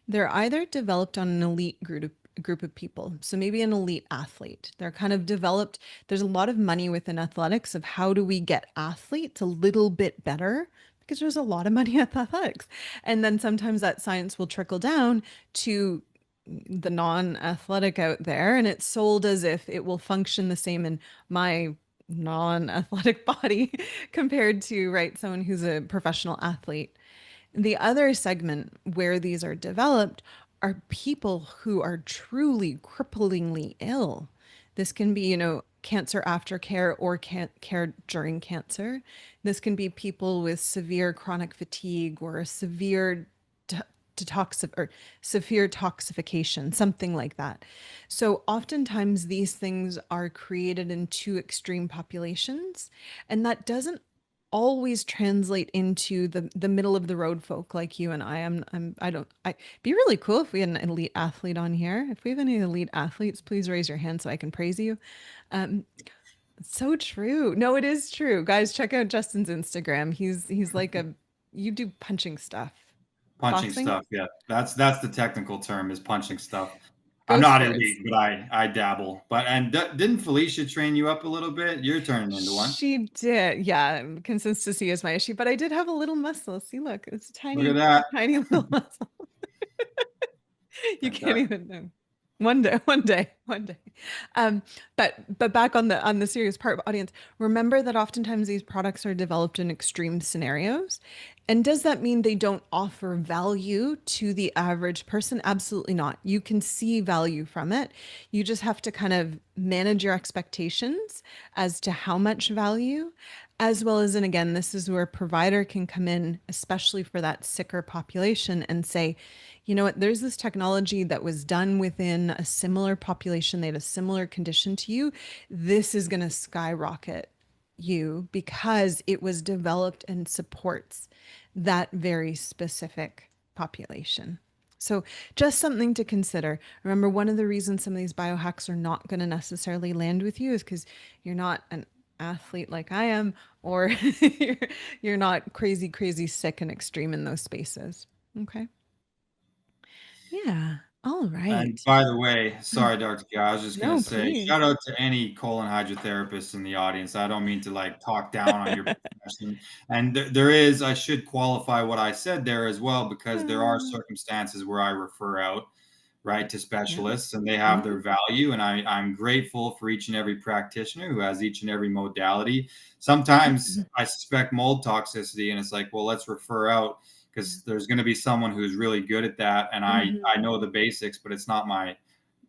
They're either developed on an elite group of people. So maybe an elite athlete. They're kind of developed. There's a lot of money within athletics of how do we get athletes a little bit better, because there's a lot of money at athletics. And then sometimes that science will trickle down to the non-athletic out there, and it's sold as if it will function the same in my non-athletic body compared to, right, someone who's a professional athlete. The other segment where these are developed are people who are truly cripplingly ill. This can be, cancer aftercare or care during cancer. This can be people with severe chronic fatigue or a severe detox or severe toxification, something like that. So oftentimes these things are created in two extreme populations, and that doesn't always translate into the middle of the road folk like you and I. I don't I Be really cool if we had an elite athlete on here. If we have any elite athletes, please raise your hand so I can praise you. Um, so true. No, it is true. Guys, check out Justin's Instagram. He's like a you do punching stuff. Punching Boxing? stuff. Yeah. That's the technical term, is punching stuff. I'm Go not sports. elite, but I dabble. But and didn't Felicia train you up a little bit? You're turning into one. She did. Yeah, consistency is my issue, but I did have a little muscle. See, look, it's a Look at tiny, that. tiny little muscle. You can't Fantastic. even know. One day, one day, one day. Um, but back on the serious part, audience, remember that oftentimes these products are developed in extreme scenarios. And does that mean they don't offer value to the average person? Absolutely not. You can see value from it. You just have to kind of manage your expectations as to how much value, as well as, and again, this is where a provider can come in, especially for that sicker population, and say, you know what, there's this technology that was done within a similar population, they had a similar condition to you. This is going to skyrocket you because it was developed and supports that very specific population. So, just something to consider. Remember, one of the reasons some of these biohacks are not going to necessarily land with you is because you're not an athlete like I am, or you're, you're not crazy, crazy sick and extreme in those spaces. Okay. Yeah. All And right. by the way, Mm. sorry, Dr. G, I was just gonna No, say, please. shout out to any colon hydrotherapists in the audience. I don't mean to like talk down on your profession. And there is, I should qualify what I said there as well, because there are Uh, circumstances where I refer out, right, to yeah. specialists, and they have Hmm. their value. And I'm grateful for each and every practitioner who has each and every modality. Sometimes I suspect mold toxicity, and it's like, well, let's refer out Yeah. because there's going to be someone who's really good at that, and I Hmm. know the basics, but it's not my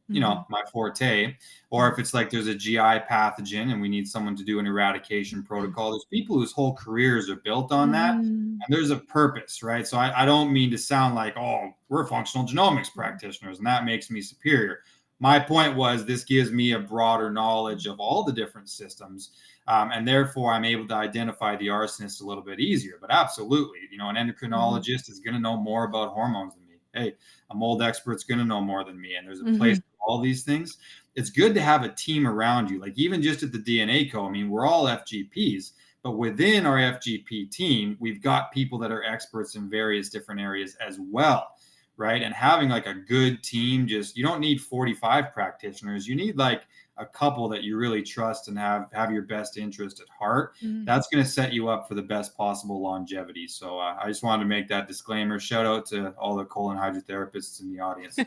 Hmm. my forte. Or Yeah. if it's like there's a GI pathogen and we need someone to do an eradication protocol, there's people whose whole careers are built on that, Hmm. and there's a purpose, right? So I don't mean to sound like, oh, we're functional genomics practitioners and that makes me superior. My point was this gives me a broader knowledge of all the different systems, and therefore I'm able to identify the arsonist a little bit easier. But absolutely, an Hmm. endocrinologist is going to know more about hormones than me. Hey, a mold expert's going to know more than me, and there's a place Hmm. for all these things. It's good to have a team around you, like even just at the DNA Co. I mean, we're all FGPs, but within our FGP team, we've got people that are experts in various different areas as well, right? And having like a good team, just you don't need 45 practitioners. You need like a couple that you really trust and have your best interest at heart. Hmm. That's going to set you up for the best possible longevity. So I just wanted to make that disclaimer. Shout out to all the colon hydrotherapists in the audience.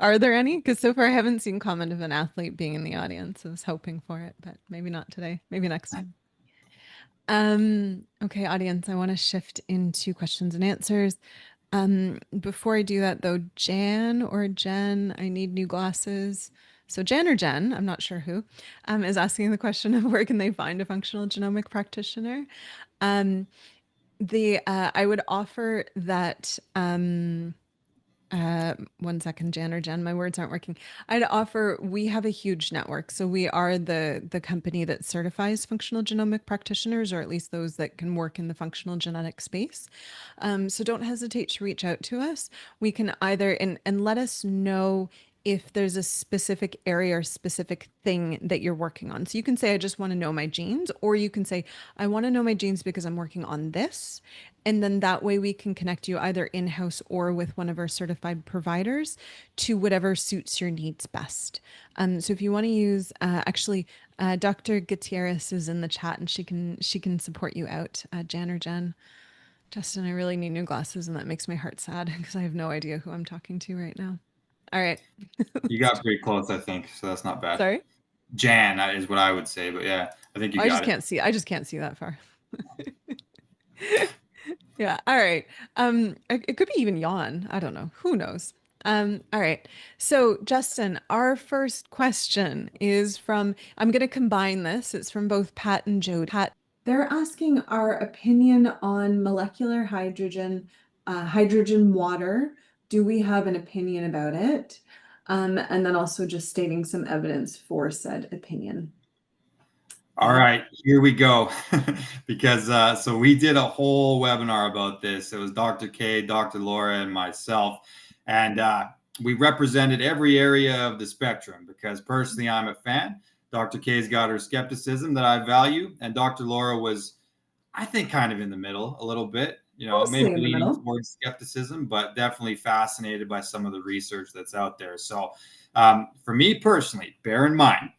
Are there any? Because so far I haven't seen comment of an athlete being in the audience. I was hoping for it, but maybe not today. Maybe next time. Okay, audience, I want to shift into questions and answers. Before I do that though, Jan or Jen, I need new glasses. So Jan or Jen, I'm not sure who, is asking the question of where can they find a functional genomic practitioner. Um, the I would offer that one second, Jan or Jen, my words aren't working. I'd offer, we have a huge network. So we are the company that certifies functional genomic practitioners, or at least those that can work in the functional genetic space. So don't hesitate to reach out to us. We can either, and let us know if there's a specific area or specific thing that you're working on. So you can say, I just want to know my genes, or you can say, I want to know my genes because I'm working on this. And then that way we can connect you either in-house or with one of our certified providers to whatever suits your needs best. So if you want to use, actually, Dr. Gutierrez is in the chat and she can support you out, Jan or Jen. Justin, I really need new glasses, and that makes my heart sad because I have no idea who I'm talking to right now. All right. You got pretty close, I think, so that's not bad. Sorry. Jan is what I would say, but yeah, I think you I got just it. can't see. I just can't see that far. Yeah. All right. It could be even yawn. I don't know. Who knows? All right. So, Justin, our first question is from, I'm going to combine this. It's from both Pat and Jody. Pat, they're asking our opinion on molecular hydrogen, hydrogen water. Do we have an opinion about it? And then also just stating some evidence for said opinion. All Pat? right, here we go. Because so we did a whole webinar about this. It was Dr. K, Dr. Laura, and myself, and we represented every area of the spectrum. Because personally, I'm a fan. Dr. K's got her skepticism that I value, and Dr. Laura was, I think, kind of in the middle a little bit. maybe Mostly in the leaning middle. towards skepticism, but definitely fascinated by some of the research that's out there. So, for me personally, bear in mind,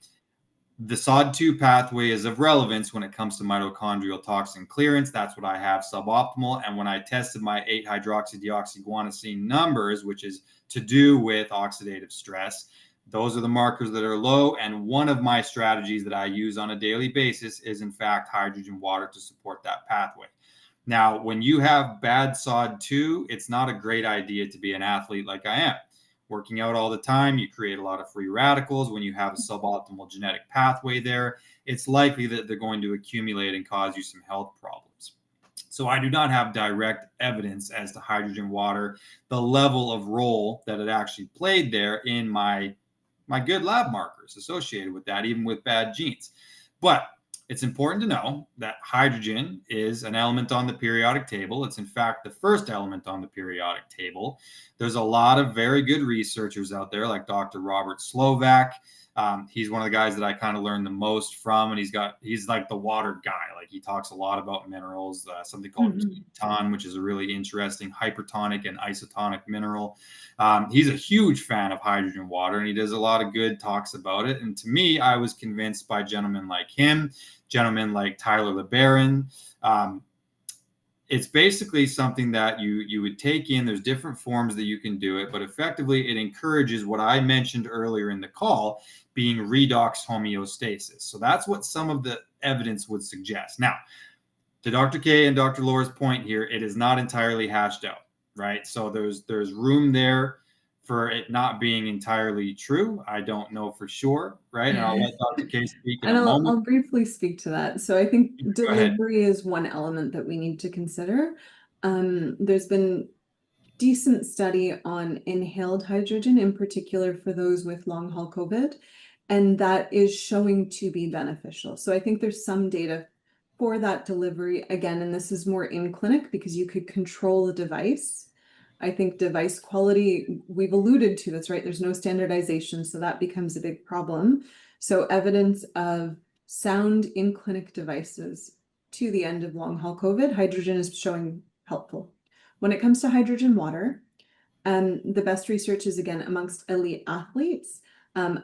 the SOD2 pathway is of relevance when it comes to mitochondrial toxin clearance. That's what I have suboptimal. And when I tested my 8-hydroxydeoxyguanosine numbers, which is to do with oxidative stress, those are the markers that are low. And one of my strategies that I use on a daily basis is, in fact, hydrogen water to support that pathway. Now, when you have bad SOD2, it's not a great idea to be an athlete like I am. Working out all the time, you create a lot of free radicals. When you have a suboptimal genetic pathway there, it's likely that they're going to accumulate and cause you some health problems. So I do not have direct evidence as to hydrogen water, the level of role that it actually played there in my good lab markers associated with that, even with bad genes. But it's important to know that hydrogen is an element on the periodic table. It's, in fact, the first element on the periodic table. There's a lot of very good researchers out there, like Dr. Robert Slovak. He's one of the guys that I kind of learned the most from, and he's like the water guy. Like, he talks a lot about minerals, something called ketone, which is a really interesting hypertonic and isotonic mineral. He's a huge fan of hydrogen water, and he does a lot of good talks about it. And to me, I was convinced by gentlemen like him, gentlemen like Tyler LeBaron. It's basically something that you would take in. There's different forms that you can do it, but effectively it encourages what I mentioned earlier in the call, being redox homeostasis. So that's what some of the evidence would suggest. Now, to Dr. K and Dr. Laura's point here, it is not entirely hashed out, right? So there's room there for it not being entirely true. I don't know for sure, right? And I'll let Dr. K speak in And a I'll, moment. I'll briefly speak to that. So I think Go ahead. delivery is one element that we need to consider. There's been decent study on inhaled hydrogen, in particular for those with long haul COVID, and that is showing to be beneficial. So I think there's some data for that delivery again, and this is more in clinic because you could control the device. I think device quality, we've alluded to this, right? There's no standardization, so that becomes a big problem. So evidence of sound in clinic devices to the end of long haul COVID, hydrogen is showing helpful. When it comes to hydrogen water, the best research is again amongst elite athletes.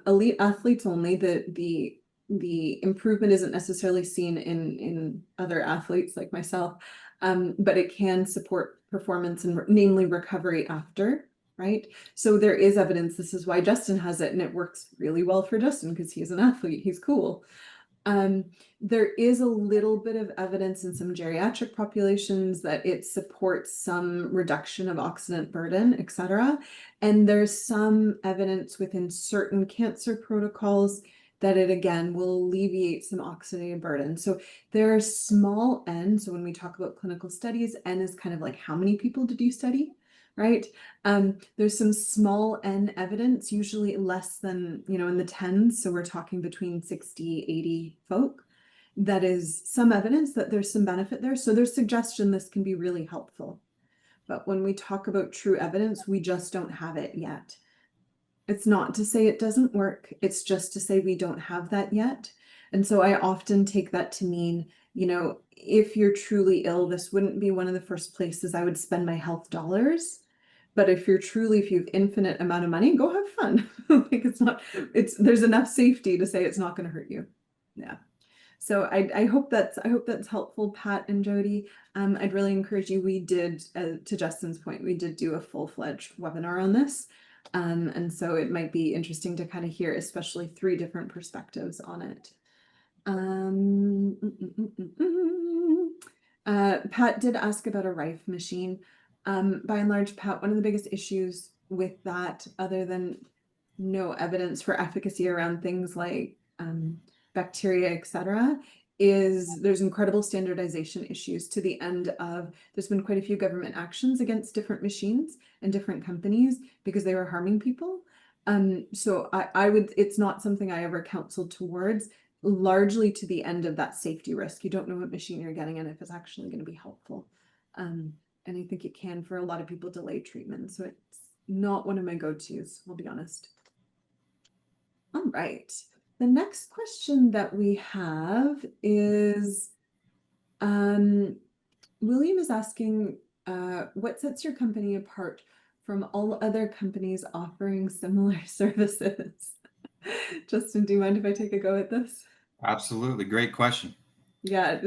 Elite athletes only. The improvement isn't necessarily seen in other athletes like myself, but it can support performance and namely recovery after. Right. So there is evidence. This is why Justin has it, and it works really well for Justin because he's an athlete. He's cool. There is a little bit of evidence in some geriatric populations that it supports some reduction of oxidant burden, et cetera. And there's some evidence within certain cancer protocols that it again will alleviate some oxidative burden. So there are small n. So when we talk about clinical studies, n is kind of like how many people did you study, right? There's some small n evidence, usually less than, in the tens. So we're talking between 60, 80 folk. That is some evidence that there's some benefit there. So there's suggestion this can be really helpful. But when we talk about true evidence, we just don't have it yet. It's not to say it doesn't work. It's just to say we don't have that yet. And so I often take that to mean, if you're truly ill, this wouldn't be one of the first places I would spend my health dollars. But if you have infinite amount of money, go have fun. Like there's enough safety to say it's not going to hurt you. Yeah. So I hope that's helpful, Pat and Jody. I'd really encourage you. We did, to Justin's point, we did do a full-fledged webinar on this. And so it might be interesting to kind of hear, especially 3 different perspectives on it. Pat did ask about a Rife machine. By and large, Pat, one of the biggest issues with that, other than no evidence for efficacy around things like bacteria, etc., is there's incredible standardization issues to the end of there's been quite a few government actions against different machines and different companies because they were harming people. So I would, it's not something I ever counsel towards, largely to the end of that safety risk. You don't know what machine you're getting and if it's actually going to be helpful. And I think it can, for a lot of people, delay treatment. So it's not one of my go-tos, I'll be honest. All right. The next question that we have is, William is asking, what sets your company apart from all other companies offering similar services? Justin, do you mind if I take a go at this? Absolutely. Great question. Yeah,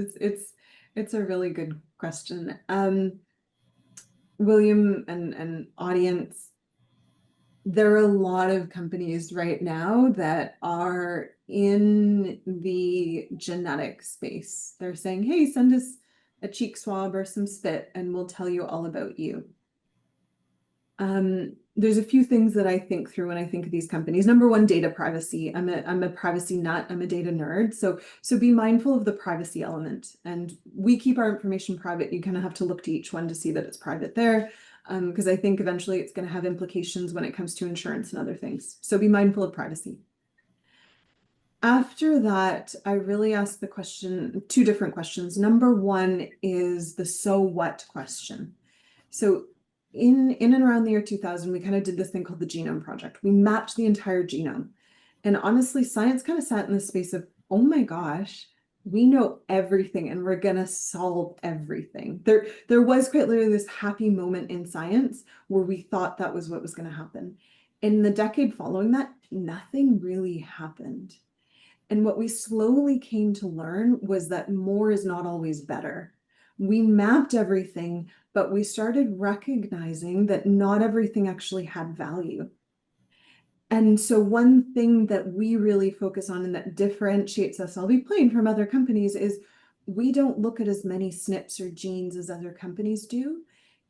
it's a really good question. William and audience, there are a lot of companies right now that are in the genetic space. They're saying, hey, send us a cheek swab or some spit and we'll tell you all about you. There's a few things that I think through when I think of these companies. Number one, data privacy. I'm a privacy nut. I'm a data nerd. So be mindful of the privacy element. And we keep our information private. You kind of have to look to each one to see that it's private there. Because I think eventually it's going to have implications when it comes to insurance and other things. So be mindful of privacy. After that, I really ask the question, two different questions. Number one is the so what question. So in and around the year 2000, we kind of did this thing called the Genome Project. We mapped the entire genome. And honestly, science kind of sat in the space of, oh my gosh, we know everything and we're going to solve everything. There was quite literally this happy moment in science where we thought that was what was going to happen. In the decade following that, nothing really happened. And what we slowly came to learn was that more is not always better. We mapped everything, but we started recognizing that not everything actually had value. And so one thing that we really focus on and that differentiates us, I'll be playing from other companies, is we don't look at as many SNPs or genes as other companies do,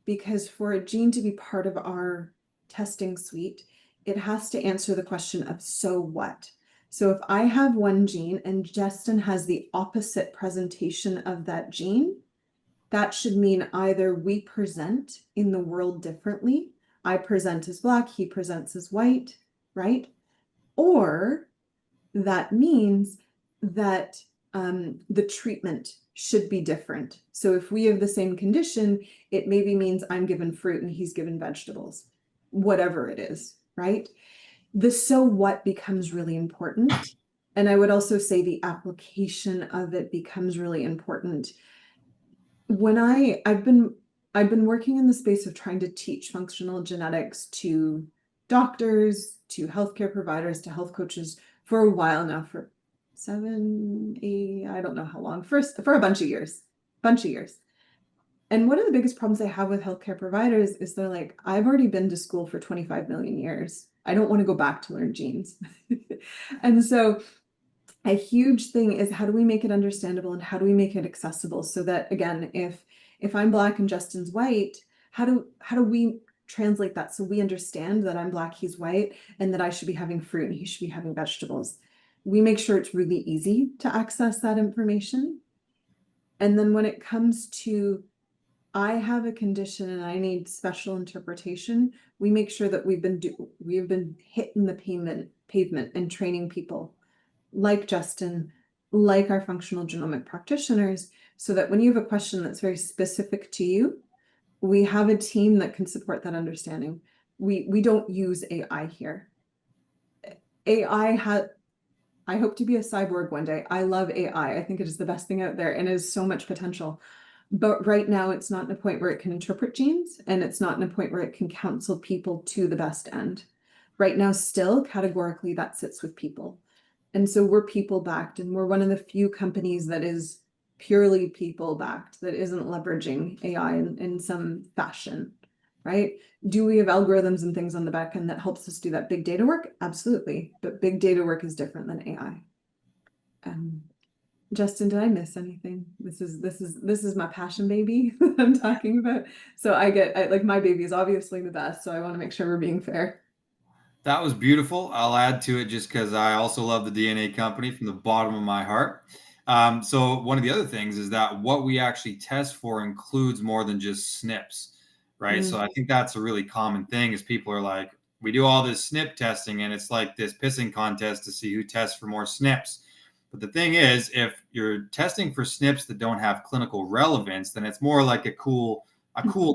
because for a gene to be part of our testing suite, it has to answer the question of so what? So if I have one gene and Justin has the opposite presentation of that gene, that should mean either we present in the world differently. I present as Black, he presents as white, right? Or that means that the treatment should be different. So if we have the same condition, it maybe means I'm given fruit and he's given vegetables, whatever it is, right? The so what becomes really important. And I would also say the application of it becomes really important. When I've been working in the space of trying to teach functional genetics to doctors, to healthcare providers, to health coaches for a while now, for 7, 8, I don't know how long, for a bunch of years. And one of the biggest problems I have with healthcare providers is they're like, I've already been to school for 25 million years. I don't want to go back to learn genes. And so a huge thing is, how do we make it understandable and how do we make it accessible so that, again, if I'm Black and Justin's white, how do we translate that so we understand that I'm Black, he's white, and that I should be having fruit and he should be having vegetables? We make sure it's really easy to access that information. And then when it comes to, I have a condition and I need special interpretation, we make sure that we've been hitting the pavement and training people like Justin, like our functional genomic practitioners, so that when you have a question that's very specific to you, we have a team that can support that understanding. We don't use AI here. I hope to be a cyborg one day. I love AI. I think it is the best thing out there and it has so much potential. But right now it's not in a point where it can interpret genes and it's not in a point where it can counsel people to the best end. Right now, still categorically that sits with people. And so we're people backed, and we're one of the few companies that is purely people backed, that isn't leveraging AI in some fashion, right? Do we have algorithms and things on the back end that helps us do that big data work? Absolutely. But big data work is different than AI. Justin, did I miss anything? This is my passion baby that I'm talking about. So like my baby is obviously the best. So I want to make sure we're being fair. That was beautiful. I'll add to it just because I also love the DNA company from the bottom of my heart. So one of the other things is that what we actually test for includes more than just SNPs, right? So I think that's a really common thing is people are like, we do all this SNP testing and it's like this pissing contest to see who tests for more SNPs. But the thing is, if you're testing for SNPs that don't have clinical relevance, then it's more like a cool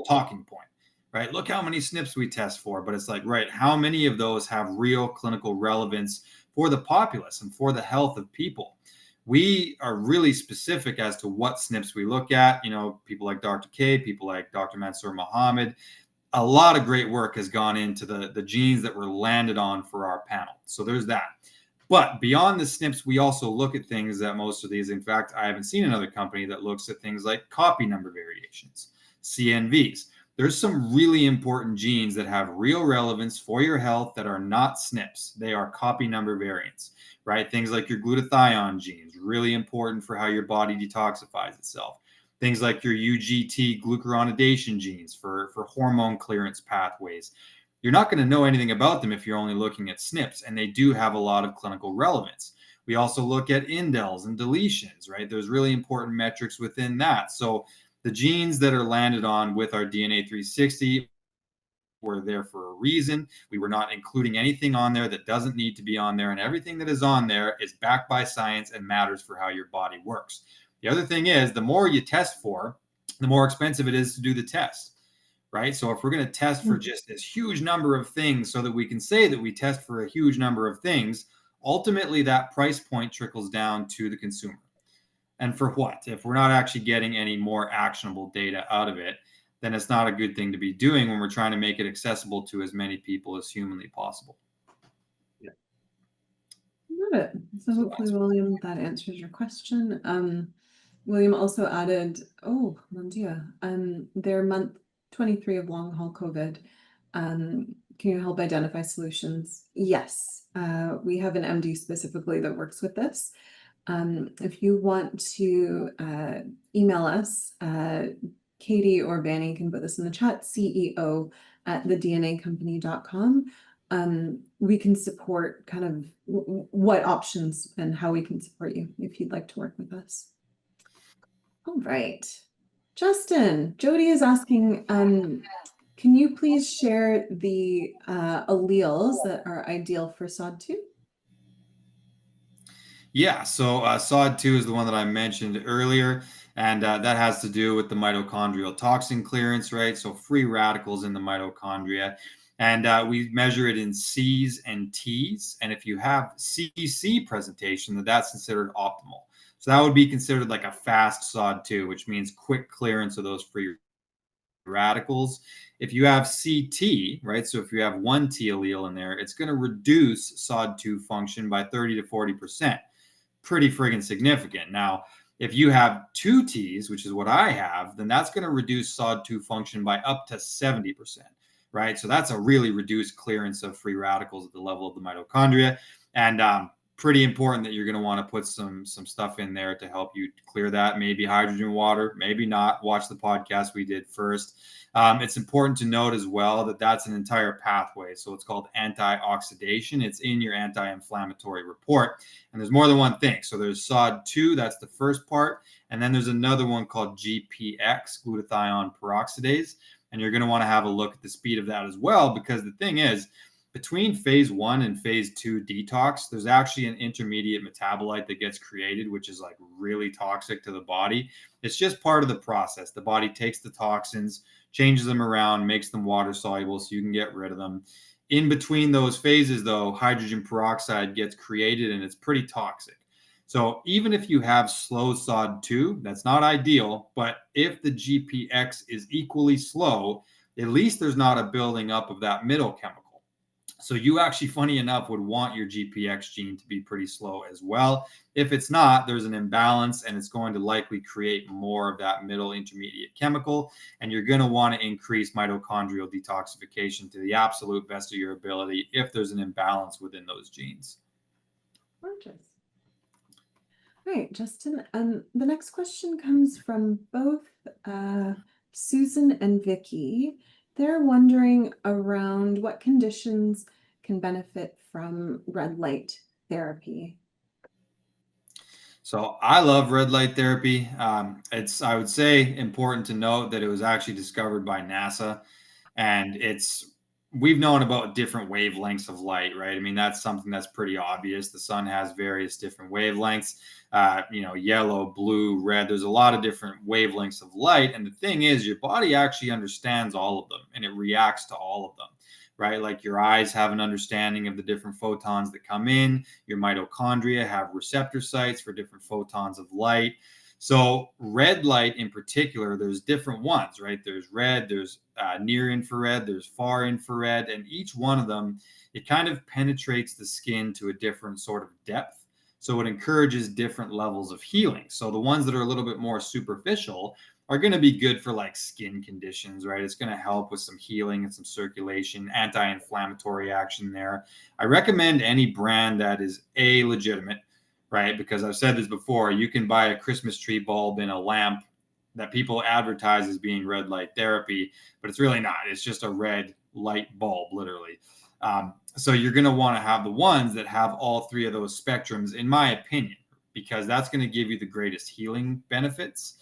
talking point, right? Look how many SNPs we test for, but it's like, right, how many of those have real clinical relevance for the populace and for the health of people? we are really specific as to what SNPs we look at. You know, people like Dr. K, people like Dr. Mansour Mohammed, a lot of great work has gone into the genes that were landed on for our panel. So there's that. But beyond the SNPs, we also look at things that most of these, in fact, I haven't seen another company that looks at things like copy number variations, CNVs. There's some really important genes that have real relevance for your health that are not SNPs. They are copy number variants, right? Things like your glutathione genes, really important for how your body detoxifies itself. Things like your UGT glucuronidation genes for hormone clearance pathways. You're not going to know anything about them if you're only looking at SNPs, and they do have a lot of clinical relevance. We also look at indels and deletions, right? There's really important metrics within that. So the genes that are landed on with our DNA 360 were there for a reason. We were not including anything on there that doesn't need to be on there, and everything that is on there is backed by science and matters for how your body works. The other thing is, the more you test for, the more expensive it is to do the test, right? So if we're going to test for just this huge number of things so that we can say that we test for a huge number of things, ultimately that price point trickles down to the consumer. And for what? If we're not actually getting any more actionable data out of it, then it's not a good thing to be doing when we're trying to make it accessible to as many people as humanly possible. Love it. So hopefully, William, that answers your question. William also added, oh, mon Dieu, their month 23 of long haul COVID. Can you help identify solutions? Yes, we have an MD specifically that works with this. If you want to email us, Katie or Vanny can put this in the chat, CEO@thednacompany.com. We can support kind of what options and how we can support you if you'd like to work with us. All right. Justin, Jody is asking, can you please share the alleles that are ideal for SOD2? Yeah, so SOD2 is the one that I mentioned earlier, and that has to do with the mitochondrial toxin clearance, right? So free radicals in the mitochondria. And we measure it in C's and T's. And if you have CC presentation, then that's considered optimal. So that would be considered like a fast SOD2, which means quick clearance of those free radicals. If you have CT, right, so if you have one T allele in there, it's going to reduce SOD2 function by 30 to 40%. Pretty friggin' significant. Now, if you have two T's, which is what I have, then that's going to reduce SOD2 function by up to 70%, right? So that's a really reduced clearance of free radicals at the level of the mitochondria. And pretty important that you're going to want to put some stuff in there to help you clear that. Maybe hydrogen water, maybe not. Watch the podcast we did first. It's important to note as well that that's an entire pathway. So it's called antioxidation. It's in your anti-inflammatory report. And there's more than one thing. So there's SOD2, that's the first part. And then there's another one called GPX, glutathione peroxidase. And you're going to want to have a look at the speed of that as well, because the thing is, between phase 1 and phase 2 detox, there's actually an intermediate metabolite that gets created, which is like really toxic to the body. It's just part of the process. The body takes the toxins, changes them around, makes them water soluble so you can get rid of them. In between those phases, though, hydrogen peroxide gets created and it's pretty toxic. So even if you have slow SOD2, that's not ideal. But if the GPX is equally slow, at least there's not a building up of that middle chemical. So you actually, funny enough, would want your GPX gene to be pretty slow as well. If it's not, there's an imbalance and it's going to likely create more of that middle intermediate chemical. And you're going to want to increase mitochondrial detoxification to the absolute best of your ability if there's an imbalance within those genes. Gorgeous. All right, Justin. The next question comes from both Susan and Vicky. They're wondering around what conditions can benefit from red light therapy. So I love red light therapy. It's, I would say, important to note that it was actually discovered by NASA, and we've known about different wavelengths of light, right? I mean, that's something that's pretty obvious. The sun has various different wavelengths, yellow, blue, red. There's a lot of different wavelengths of light. And the thing is, your body actually understands all of them and it reacts to all of them. right? Like your eyes have an understanding of the different photons that come in. Your mitochondria have receptor sites for different photons of light. So red light in particular, there's different ones, right? There's red, there's near infrared, there's far infrared, and each one of them, it kind of penetrates the skin to a different sort of depth. So it encourages different levels of healing. So the ones that are a little bit more superficial are going to be good for like skin conditions, right? It's going to help with some healing and some circulation, anti-inflammatory action there. I recommend any brand that is legitimate, right? Because I've said this before, you can buy a Christmas tree bulb in a lamp that people advertise as being red light therapy, but it's really not. It's just a red light bulb, literally. So you're going to want to have the ones that have all three of those spectrums, in my opinion, because that's going to give you the greatest healing benefits.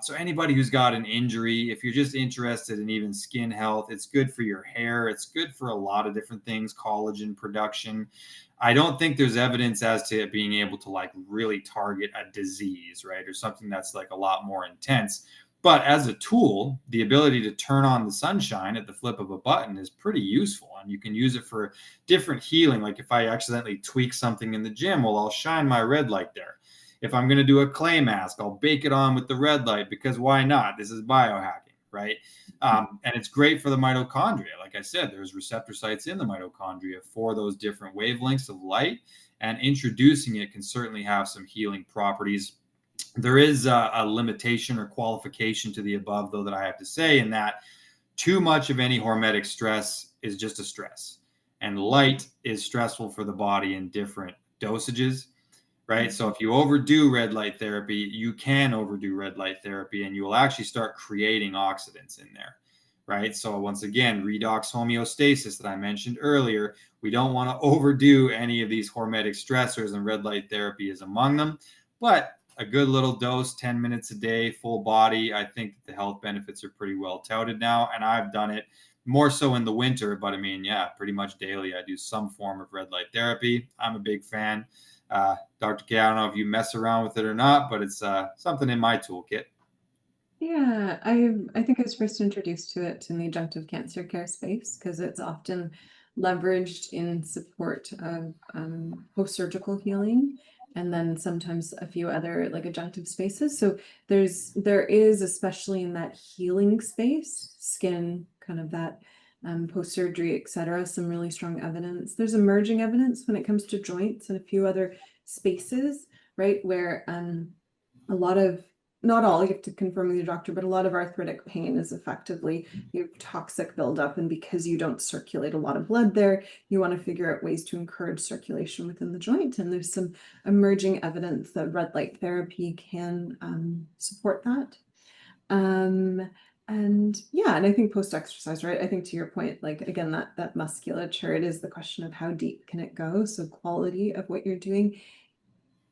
So anybody who's got an injury, if you're just interested in even skin health, it's good for your hair. It's good for a lot of different things, collagen production. I don't think there's evidence as to it being able to like really target a disease, right? Or something that's like a lot more intense. But as a tool, the ability to turn on the sunshine at the flip of a button is pretty useful. And you can use it for different healing. Like if I accidentally tweak something in the gym, well, I'll shine my red light there. If I'm going to do a clay mask, I'll bake it on with the red light because why not? This is biohacking, right? And it's great for the mitochondria. Like I said, there's receptor sites in the mitochondria for those different wavelengths of light, and introducing it can certainly have some healing properties. There is a limitation or qualification to the above, though, that I have to say, in that too much of any hormetic stress is just a stress, and light is stressful for the body in different dosages, right? So if you overdo red light therapy, you can overdo red light therapy and you will actually start creating oxidants in there, right? So once again, redox homeostasis that I mentioned earlier, we don't want to overdo any of these hormetic stressors, and red light therapy is among them. But a good little dose, 10 minutes a day, full body, I think that the health benefits are pretty well touted now. And I've done it more so in the winter, but I mean, yeah, pretty much daily. I do some form of red light therapy. I'm a big fan. Dr. K, I don't know if you mess around with it or not, but it's something in my toolkit. Yeah, I think I was first introduced to it in the adjunctive cancer care space because it's often leveraged in support of post-surgical healing, and then sometimes a few other like adjunctive spaces. So there is, especially in that healing space, skin, kind of that post-surgery, etc., some really strong evidence. There's emerging evidence when it comes to joints and a few other spaces, right, where a lot of, not all, you have to confirm with your doctor, but a lot of arthritic pain is effectively you have toxic buildup. And because you don't circulate a lot of blood there, you want to figure out ways to encourage circulation within the joint. And there's some emerging evidence that red light therapy can support that. And yeah, and I think post-exercise, right? I think to your point, like again, that musculature, it is the question of how deep can it go? So quality of what you're doing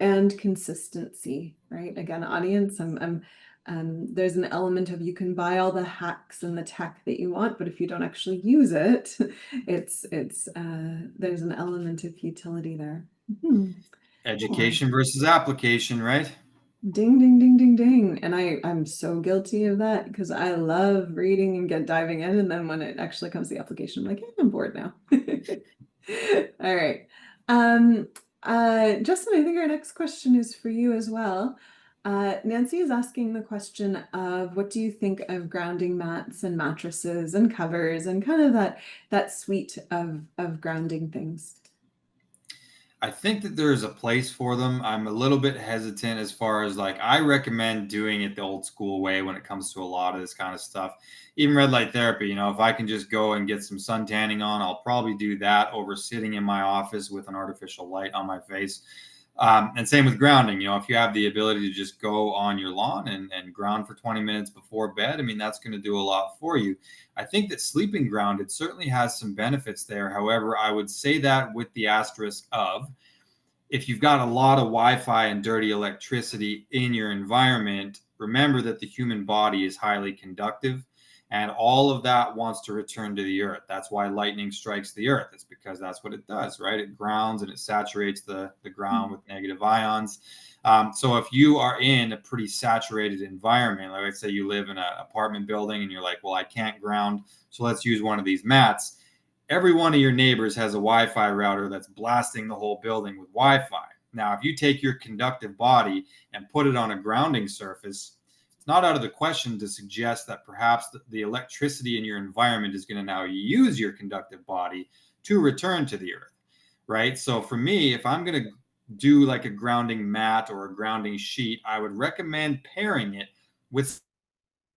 and consistency, right? Again, audience, there's an element of you can buy all the hacks and the tech that you want, but if you don't actually use it, it's there's an element of futility there. Education versus application, right? Ding, ding, ding, ding, ding. And I'm so guilty of that because I love reading and diving in. And then when it actually comes to the application, I'm like, I'm bored now. All right. Justin, I think our next question is for you as well. Nancy is asking the question of what do you think of grounding mats and mattresses and covers and kind of that suite of grounding things? I think that there is a place for them. I'm a little bit hesitant as far as like I recommend doing it the old school way when it comes to a lot of this kind of stuff. Even red light therapy, if I can just go and get some sun tanning on, I'll probably do that over sitting in my office with an artificial light on my face. And same with grounding. If you have the ability to just go on your lawn and ground for 20 minutes before bed, I mean, that's going to do a lot for you. I think that sleeping grounded certainly has some benefits there. However, I would say that with the asterisk of if you've got a lot of Wi-Fi and dirty electricity in your environment, remember that the human body is highly conductive and all of that wants to return to the earth. That's why lightning strikes the earth. It's because that's what it does, right? It grounds and it saturates the ground with negative ions. So if you are in a pretty saturated environment, like I say you live in an apartment building and you're like, well, I can't ground, so let's use one of these mats. every one of your neighbors has a Wi-Fi router that's blasting the whole building with Wi-Fi. Now, if you take your conductive body and put it on a grounding surface, it's not out of the question to suggest that perhaps the electricity in your environment is going to now use your conductive body to return to the earth, right? So for me, if I'm going to do like a grounding mat or a grounding sheet, I would recommend pairing it with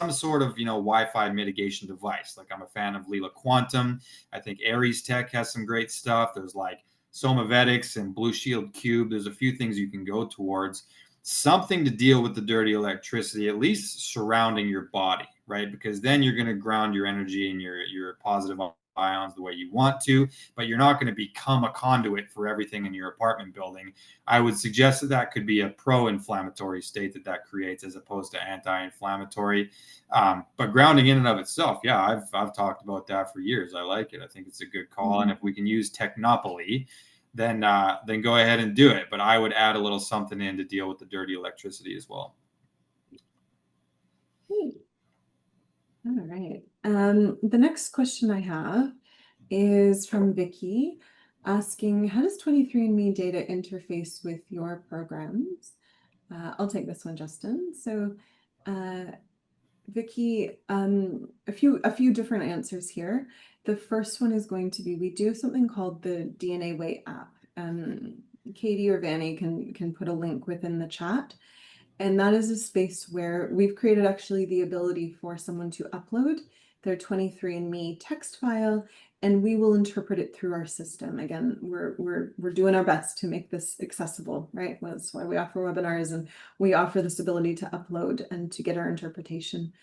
some sort of Wi-Fi mitigation device. Like, I'm a fan of Lila Quantum. I think Aries Tech has some great stuff. There's like Somavetics and Blue Shield Cube. There's a few things you can go towards. Something to deal with the dirty electricity, at least surrounding your body, right? Because then you're going to ground your energy and your positive ions the way you want to, but you're not going to become a conduit for everything in your apartment building. I would suggest that that could be a pro-inflammatory state that creates, as opposed to anti-inflammatory. But grounding in and of itself, yeah, I've talked about that for years. I like it. I think it's a good call. And if we can use Technopoly, then go ahead and do it. But I would add a little something in to deal with the dirty electricity as well. All right. The next question I have is from Vicky, asking, how does 23andMe data interface with your programs? I'll take this one, Justin. So, Vicky, a few different answers here. The first one is going to be, we do something called the DNA Weight app. Katie or Vanny can put a link within the chat. And that is a space where we've created actually the ability for someone to upload their 23andMe text file, and we will interpret it through our system. Again, we're doing our best to make this accessible, right? That's why we offer webinars and we offer this ability to upload and to get our interpretation.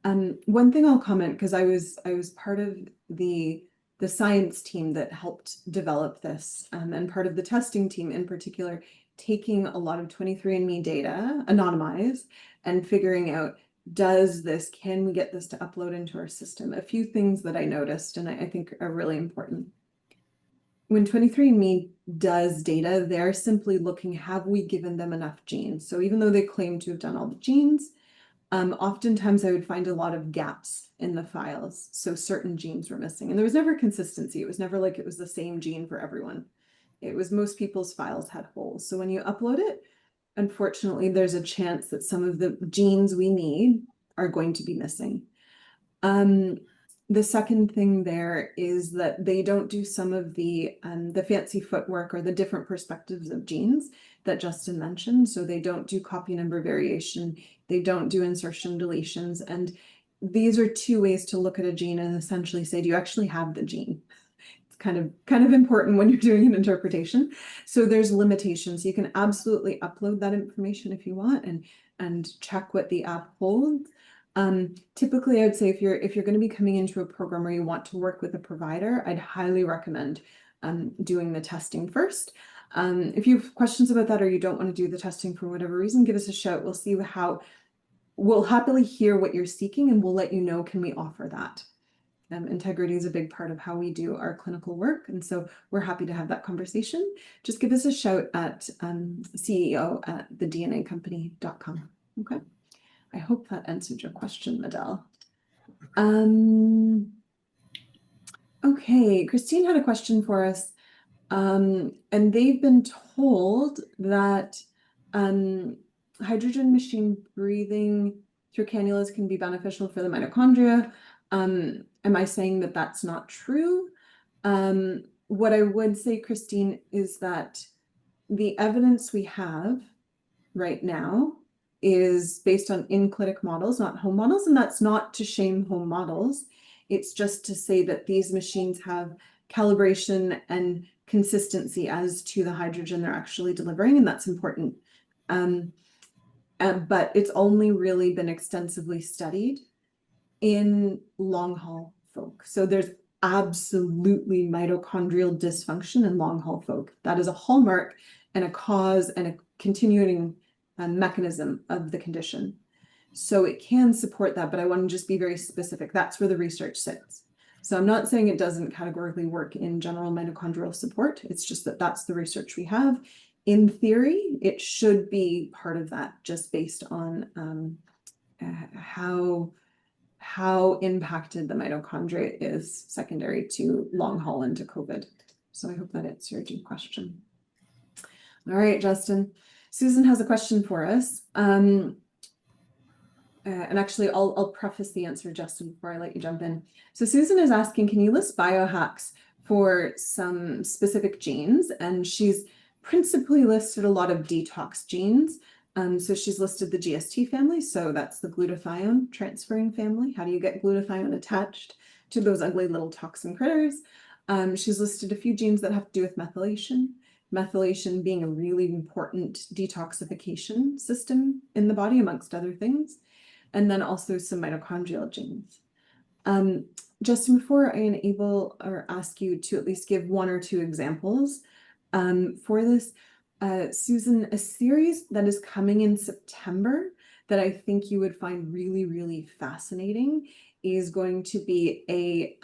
One thing I'll comment, because I was part of the science team that helped develop this, and part of the testing team in particular, taking a lot of 23andMe data, anonymized, and figuring out, can we get this to upload into our system? A few things that I noticed, and I think are really important. When 23andMe does data, they're simply looking, have we given them enough genes? So even though they claim to have done all the genes, oftentimes I would find a lot of gaps in the files. So certain genes were missing, and there was never consistency. It was never like it was the same gene for everyone. It was most people's files had holes. So when you upload it, unfortunately, there's a chance that some of the genes we need are going to be missing. The second thing there is that they don't do some of the fancy footwork or the different perspectives of genes that Justin mentioned. So they don't do copy number variation. They don't do insertion deletions. And these are two ways to look at a gene and essentially say, do you actually have the gene? It's kind of important when you're doing an interpretation. So there's limitations. You can absolutely upload that information if you want and check what the app holds. Typically, I would say if you're going to be coming into a program where you want to work with a provider, I'd highly recommend doing the testing first. If you have questions about that, or you don't want to do the testing for whatever reason, give us a shout. We'll see we'll happily hear what you're seeking, and we'll let you know, can we offer that? Integrity is a big part of how we do our clinical work, and so we're happy to have that conversation. Just give us a shout at CEO@thednacompany.com. Okay. I hope that answered your question, Adele. Okay, Christine had a question for us, and they've been told that hydrogen machine breathing through cannulas can be beneficial for the mitochondria. Am I saying that that's not true? What I would say, Christine, is that the evidence we have right now is based on in-clinic models, not home models, and that's not to shame home models. It's just to say that these machines have calibration and consistency as to the hydrogen they're actually delivering, and that's important. But it's only really been extensively studied in long haul folk. So there's absolutely mitochondrial dysfunction in long haul folk. That is a hallmark and a cause and a continuing mechanism of the condition. So it can support that, but I want to just be very specific. That's where the research sits. So I'm not saying it doesn't categorically work in general mitochondrial support. It's just that that's the research we have. In theory, it should be part of that, just based on how how impacted the mitochondria is secondary to long haul into COVID. So I hope that answered your question. All right, Justin. Susan has a question for us. And actually, I'll preface the answer, Justin, before I let you jump in. So Susan is asking, can you list biohacks for some specific genes? And she's principally listed a lot of detox genes. So she's listed the GST family. So that's the glutathione transferring family. How do you get glutathione attached to those ugly little toxin critters? She's listed a few genes that have to do with methylation. Methylation being a really important detoxification system in the body, amongst other things. And then also some mitochondrial genes. Justin, before I enable or ask you to at least give one or two examples for this, Susan, a series that is coming in September that I think you would find really, really fascinating is going to be a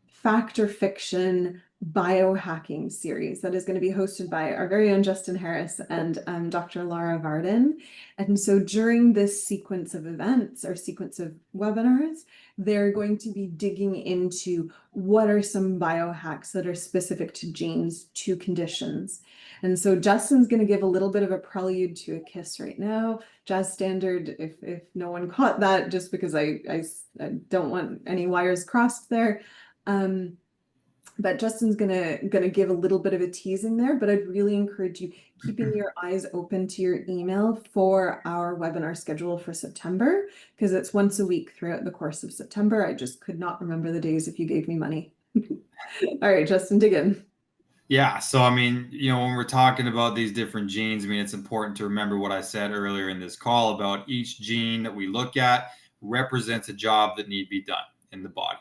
fact or fiction biohacking series that is going to be hosted by our very own Justin Harris and Dr. Laura Varden. And so during this sequence of events or sequence of webinars, they're going to be digging into what are some biohacks that are specific to genes, to conditions. And so Justin's going to give a little bit of a prelude to a kiss right now. Jazz standard, if no one caught that, just because I don't want any wires crossed there. But Justin's gonna give a little bit of a teasing there, but I'd really encourage you keeping your eyes open to your email for our webinar schedule for September, because it's once a week throughout the course of September. I just could not remember the days if you gave me money. All right, Justin, dig in. Yeah. So, I mean, when we're talking about these different genes, I mean, it's important to remember what I said earlier in this call about each gene that we look at represents a job that need to be done in the body.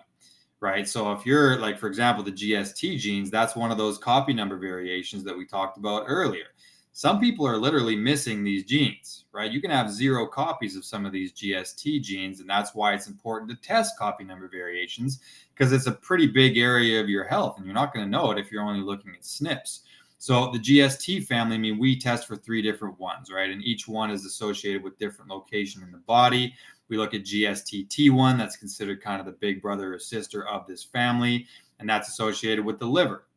Right. So if you're like, for example, the GST genes, that's one of those copy number variations that we talked about earlier. Some people are literally missing these genes, right? You can have 0 copies of some of these GST genes, and that's why it's important to test copy number variations, because it's a pretty big area of your health, and you're not going to know it if you're only looking at SNPs. So the GST family, I mean, we test for 3 different ones, right? And each one is associated with different location in the body. We look at GST-T1, that's considered kind of the big brother or sister of this family, and that's associated with the liver.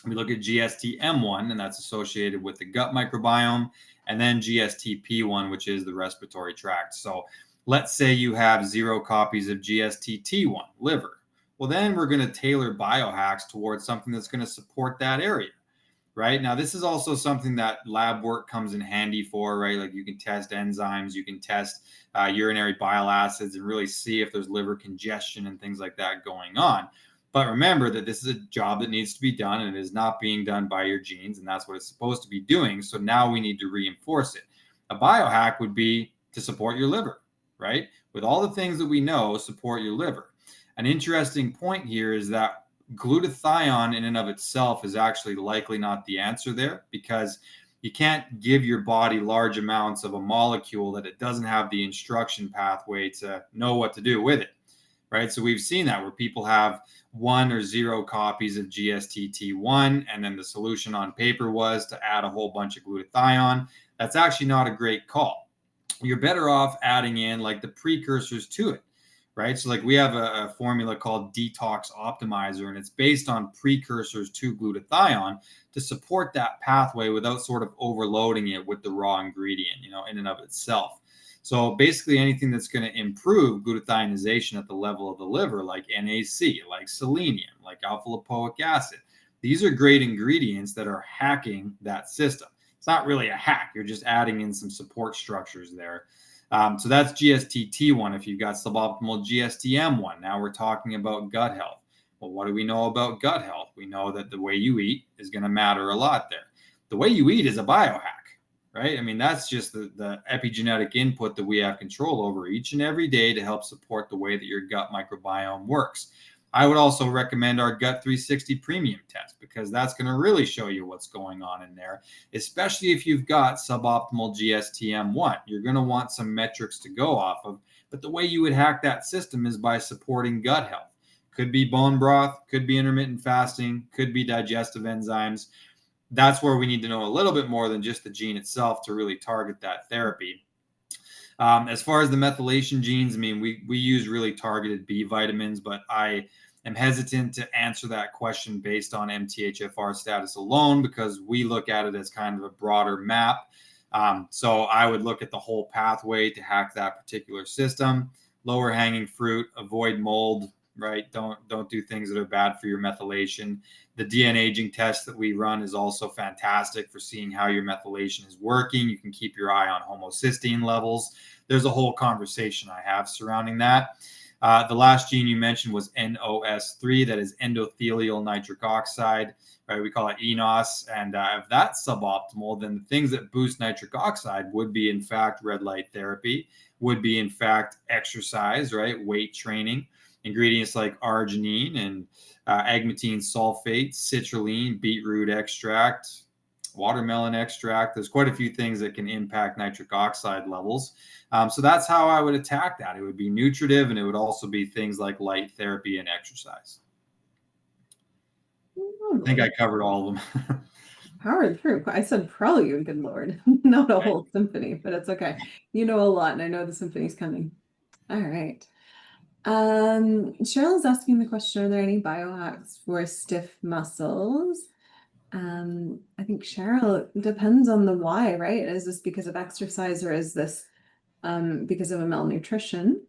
We look at GST-M1, and that's associated with the gut microbiome, and then GST-P1, which is the respiratory tract. So let's say you have 0 copies of GST-T1, liver. Well, then we're going to tailor biohacks towards something that's going to support that area. Right now, this is also something that lab work comes in handy for, right? Like you can test enzymes, you can test urinary bile acids and really see if there's liver congestion and things like that going on. But remember that this is a job that needs to be done, and it is not being done by your genes, and that's what it's supposed to be doing. So now we need to reinforce it. A biohack would be to support your liver, right? With all the things that we know, support your liver. An interesting point here is that glutathione in and of itself is actually likely not the answer there, because you can't give your body large amounts of a molecule that it doesn't have the instruction pathway to know what to do with it, right? So we've seen that where people have 1 or 0 copies of GST-T1, and then the solution on paper was to add a whole bunch of glutathione. That's actually not a great call. You're better off adding in like the precursors to it. Right. So like we have a formula called Detox Optimizer, and it's based on precursors to glutathione to support that pathway without sort of overloading it with the raw ingredient, in and of itself. So basically anything that's going to improve glutathionization at the level of the liver, like NAC, like selenium, like alpha lipoic acid, these are great ingredients that are hacking that system. It's not really a hack. You're just adding in some support structures there. So that's GST-T1 if you've got suboptimal GST-M1. Now we're talking about gut health. Well, what do we know about gut health? We know that the way you eat is going to matter a lot there. The way you eat is a biohack, right? I mean, that's just the epigenetic input that we have control over each and every day to help support the way that your gut microbiome works. I would also recommend our Gut 360 Premium test, because that's going to really show you what's going on in there, especially if you've got suboptimal GST-M1. You're going to want some metrics to go off of, but the way you would hack that system is by supporting gut health. Could be bone broth, could be intermittent fasting, could be digestive enzymes. That's where we need to know a little bit more than just the gene itself to really target that therapy. As far as the methylation genes, I mean, we use really targeted B vitamins, but I am hesitant to answer that question based on MTHFR status alone because we look at it as kind of a broader map. So I would look at the whole pathway to hack that particular system. Lower hanging fruit, avoid mold, right? Don't do things that are bad for your methylation. The DNA aging test that we run is also fantastic for seeing how your methylation is working. You can keep your eye on homocysteine levels. There's a whole conversation I have surrounding that. The last gene you mentioned was NOS3, that is endothelial nitric oxide, right? We call it eNOS. And if that's suboptimal, then the things that boost nitric oxide would be, in fact, red light therapy, would be, in fact, exercise, right? Weight training, ingredients like arginine and agmatine sulfate, citrulline, beetroot extract, watermelon extract. There's quite a few things that can impact nitric oxide levels. So that's how I would attack that. It would be nutritive, and it would also be things like light therapy and exercise. I think I covered all of them. Powered through. I said prelude, good Lord. Not a whole symphony, but it's okay. You know a lot, and I know the symphony's coming. All right. Cheryl is asking the question, are there any biohacks for stiff muscles? I think Cheryl, depends on the why, right? Is this because of exercise or is this because of a malnutrition?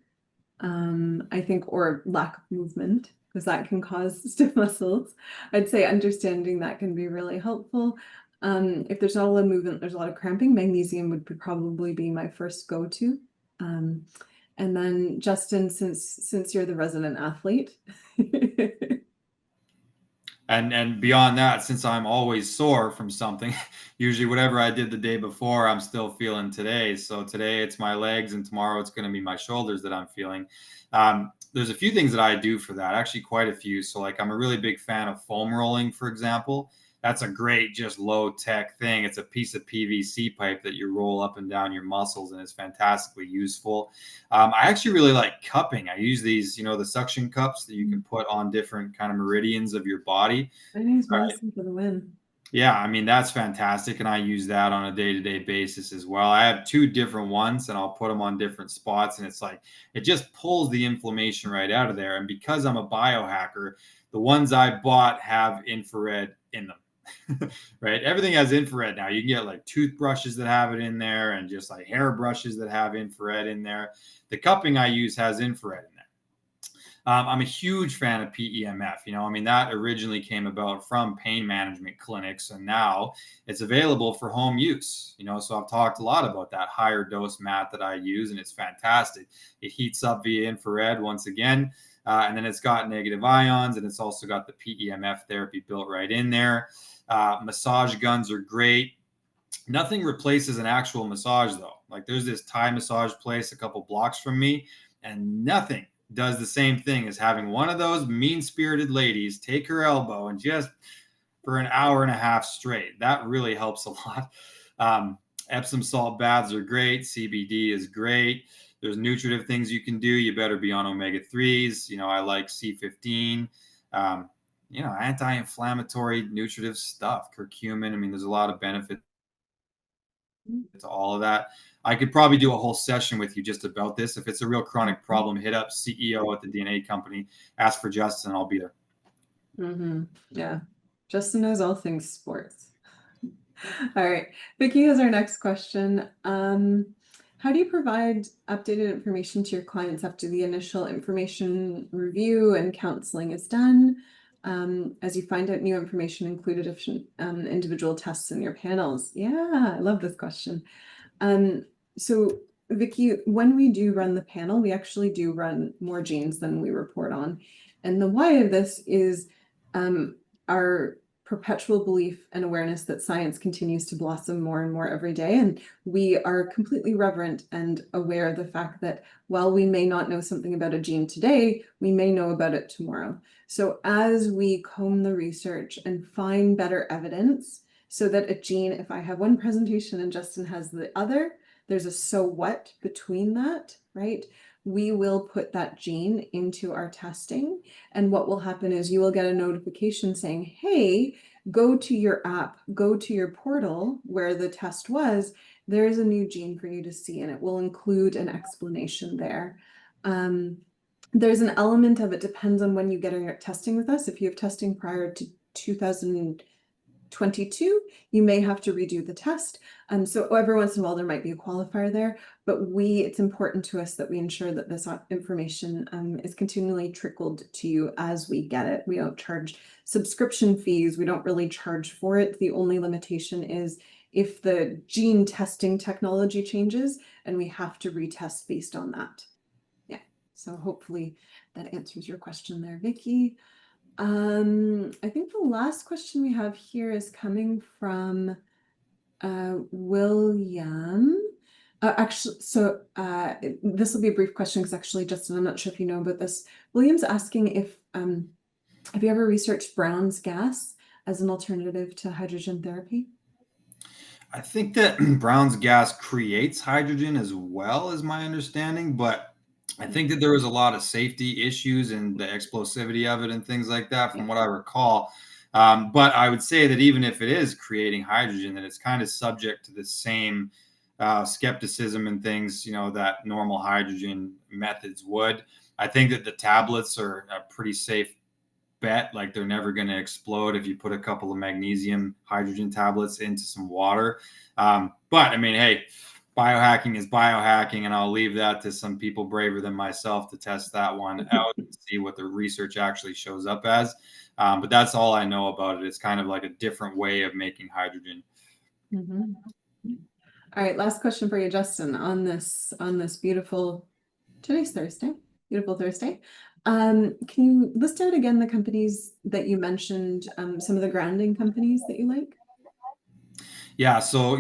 I think, or lack of movement, because that can cause stiff muscles. I'd say understanding that can be really helpful. If there's not a lot of movement, there's a lot of cramping, magnesium would probably be my first go-to. And then Justin, since you're the resident athlete. And beyond that, since I'm always sore from something, usually whatever I did the day before, I'm still feeling today. So today it's my legs, and tomorrow it's going to be my shoulders that I'm feeling. There's a few things that I do for that, actually quite a few. So like I'm a really big fan of foam rolling, for example. That's a great, just low tech thing. It's a piece of PVC pipe that you roll up and down your muscles, and it's fantastically useful. I actually really like cupping. I use these, the suction cups that you can put on different kind of meridians of your body. I think it's Wilson for the win. Yeah, I mean, that's fantastic. And I use that on a day-to-day basis as well. I have two different ones, and I'll put them on different spots. And it's like, it just pulls the inflammation right out of there. And because I'm a biohacker, the ones I bought have infrared in them. Right? Everything has infrared now. You can get like toothbrushes that have it in there, and just like hairbrushes that have infrared in there. The cupping I use has infrared in there. I'm a huge fan of PEMF. I mean, that originally came about from pain management clinics, and now it's available for home use. So I've talked a lot about that higher dose mat that I use, and it's fantastic. It heats up via infrared once again, and then it's got negative ions, and it's also got the PEMF therapy built right in there. Massage guns are great. Nothing replaces an actual massage, though. Like there's this Thai massage place a couple blocks from me, and nothing does the same thing as having one of those mean-spirited ladies take her elbow and just for an hour and a half straight. That really helps a lot. Epsom salt baths are great. CBD is great. There's nutritive things you can do. You better be on omega-3s. I like C15. Anti-inflammatory nutritive stuff, curcumin. I mean, there's a lot of benefits to all of that. I could probably do a whole session with you just about this. If it's a real chronic problem, hit up CEO at the DNA company, ask for Justin, I'll be there. Yeah. Justin knows all things sports. All right. Vicky has our next question. How do you provide updated information to your clients after the initial information review and counseling is done? As you find out new information, include individual tests in your panels. Yeah, I love this question. So Vicky, when we do run the panel, we actually do run more genes than we report on. And the why of this is our perpetual belief and awareness that science continues to blossom more and more every day. And we are completely reverent and aware of the fact that while we may not know something about a gene today, we may know about it tomorrow. So as we comb the research and find better evidence, so that a gene, if I have one presentation and Justin has the other, there's a so what between that, right? We will put that gene into our testing. And what will happen is you will get a notification saying, hey, go to your app, go to your portal where the test was, there's a new gene for you to see, and it will include an explanation there. There's an element of it depends on when you get your testing with us. If you have testing prior to 2022, you may have to redo the test. So every once in a while there might be a qualifier there, but it's important to us that we ensure that this information is continually trickled to you as we get it. We don't charge subscription fees. We don't really charge for it. The only limitation is if the gene testing technology changes and we have to retest based on that. Yeah, so hopefully that answers your question there, Vicky. I think the last question we have here is coming from William. Actually, so this will be a brief question because actually, Justin, I'm not sure if you know about this. William's asking if have you ever researched Brown's gas as an alternative to hydrogen therapy? I think that Brown's gas creates hydrogen as well, as my understanding, but I think that there was a lot of safety issues and the explosivity of it and things like that, from what I recall. But I would say that even if it is creating hydrogen, that it's kind of subject to the same skepticism and things, that normal hydrogen methods would. I think that the tablets are a pretty safe bet. Like, they're never going to explode if you put a couple of magnesium hydrogen tablets into some water. But I mean, hey, biohacking is biohacking, and I'll leave that to some people braver than myself to test that one out and see what the research actually shows up as. But that's all I know about it. It's kind of like a different way of making hydrogen. Mm-hmm. All right, last question for you, Justin, on this beautiful, today's Thursday, beautiful Thursday. Can you list out again the companies that you mentioned, some of the grounding companies that you like? Yeah, so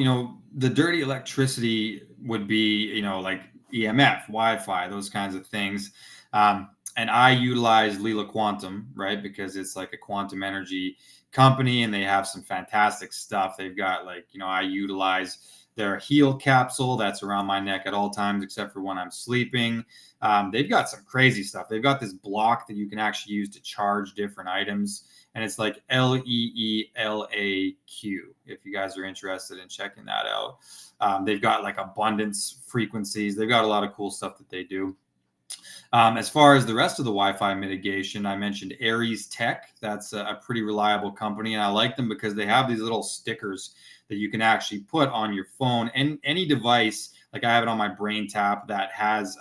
the dirty electricity would be like EMF, Wi-Fi, those kinds of things. And I utilize Lila Quantum, right, because it's like a quantum energy company, and they have some fantastic stuff. They've got I utilize their Heal capsule that's around my neck at all times, except for when I'm sleeping. They've got some crazy stuff. They've got this block that you can actually use to charge different items, and it's like LEELAQ, if you guys are interested in checking that out. They've got like abundance frequencies. They've got a lot of cool stuff that they do. As far as the rest of the Wi-Fi mitigation, I mentioned Aries Tech. That's a pretty reliable company, and I like them because they have these little stickers that you can actually put on your phone and any device. Like, I have it on my Brain Tap that has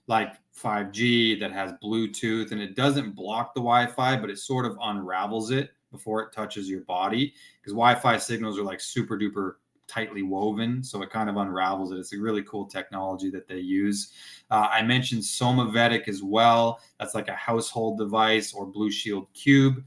like 5G, that has Bluetooth, and it doesn't block the Wi-Fi, but it sort of unravels it before it touches your body, because Wi-Fi signals are like super duper tightly woven, so it kind of unravels it. It's a really cool technology that they use. I mentioned Somavedic as well. That's like a household device, or Blue Shield Cube.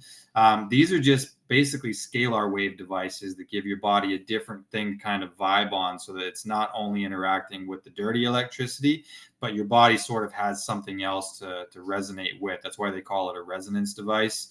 These are just basically scalar wave devices that give your body a different thing to kind of vibe on, so that it's not only interacting with the dirty electricity, but your body sort of has something else to resonate with. That's why they call it a resonance device.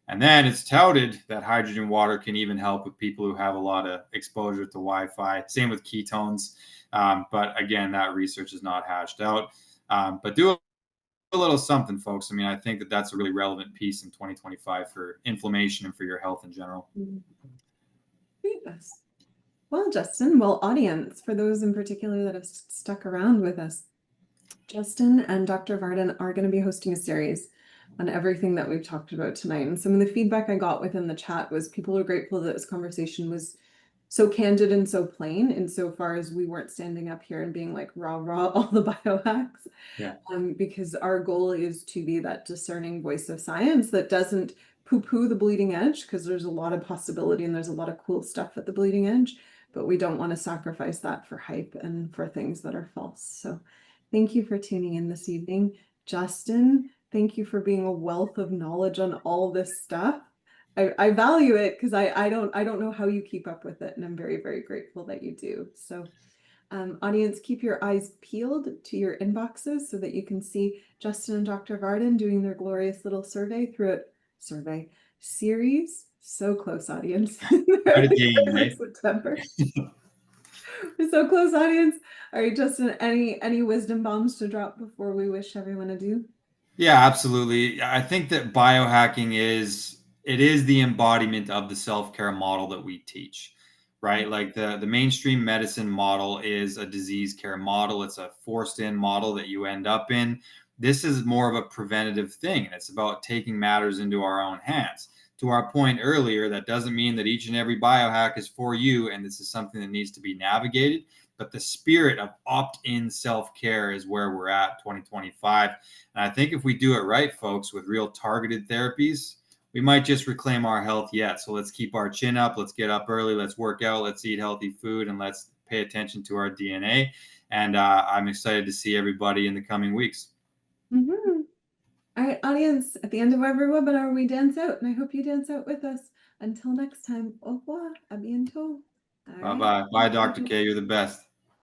And then it's touted that hydrogen water can even help with people who have a lot of exposure to Wi-Fi. Same with ketones. But again, that research is not hashed out. But do a little something, folks. I mean, I think that that's a really relevant piece in 2025 for inflammation and for your health in general. Yes. Well, Justin, audience, for those in particular that have stuck around with us, Justin and Dr. Varden are going to be hosting a series on everything that we've talked about tonight. And some of the feedback I got within the chat was people are grateful that this conversation was so candid and so plain, insofar as we weren't standing up here and being like rah rah all the biohacks. Yeah. Because our goal is to be that discerning voice of science that doesn't poo-poo the bleeding edge, because there's a lot of possibility and there's a lot of cool stuff at the bleeding edge, but we don't want to sacrifice that for hype and for things that are false. So thank you for tuning in this evening. Justin, thank you for being a wealth of knowledge on all this stuff. I value it, because I don't know how you keep up with it, and I'm very, very grateful that you do. So audience, keep your eyes peeled to your inboxes so that you can see Justin and Dr. Varden doing their glorious little series. So close, audience. September. We're so close, audience. All right, Justin, any wisdom bombs to drop before we wish everyone adieu? Yeah, absolutely. I think that biohacking is the embodiment of the self-care model that we teach, right? Like the mainstream medicine model is a disease care model. It's a forced in model that you end up in. This is more of a preventative thing, and it's about taking matters into our own hands. To our point earlier, that doesn't mean that each and every biohack is for you, and this is something that needs to be navigated. But the spirit of opt-in self-care is where we're at 2025. And I think if we do it right, folks, with real targeted therapies, we might just reclaim our health yet. So let's keep our chin up. Let's get up early. Let's work out. Let's eat healthy food, and let's pay attention to our DNA. And I'm excited to see everybody in the coming weeks. Mm-hmm. All right, audience, at the end of every webinar, we dance out, and I hope you dance out with us. Until next time, au revoir, à bientôt. Bye-bye. Bye, Dr. K. You're the best.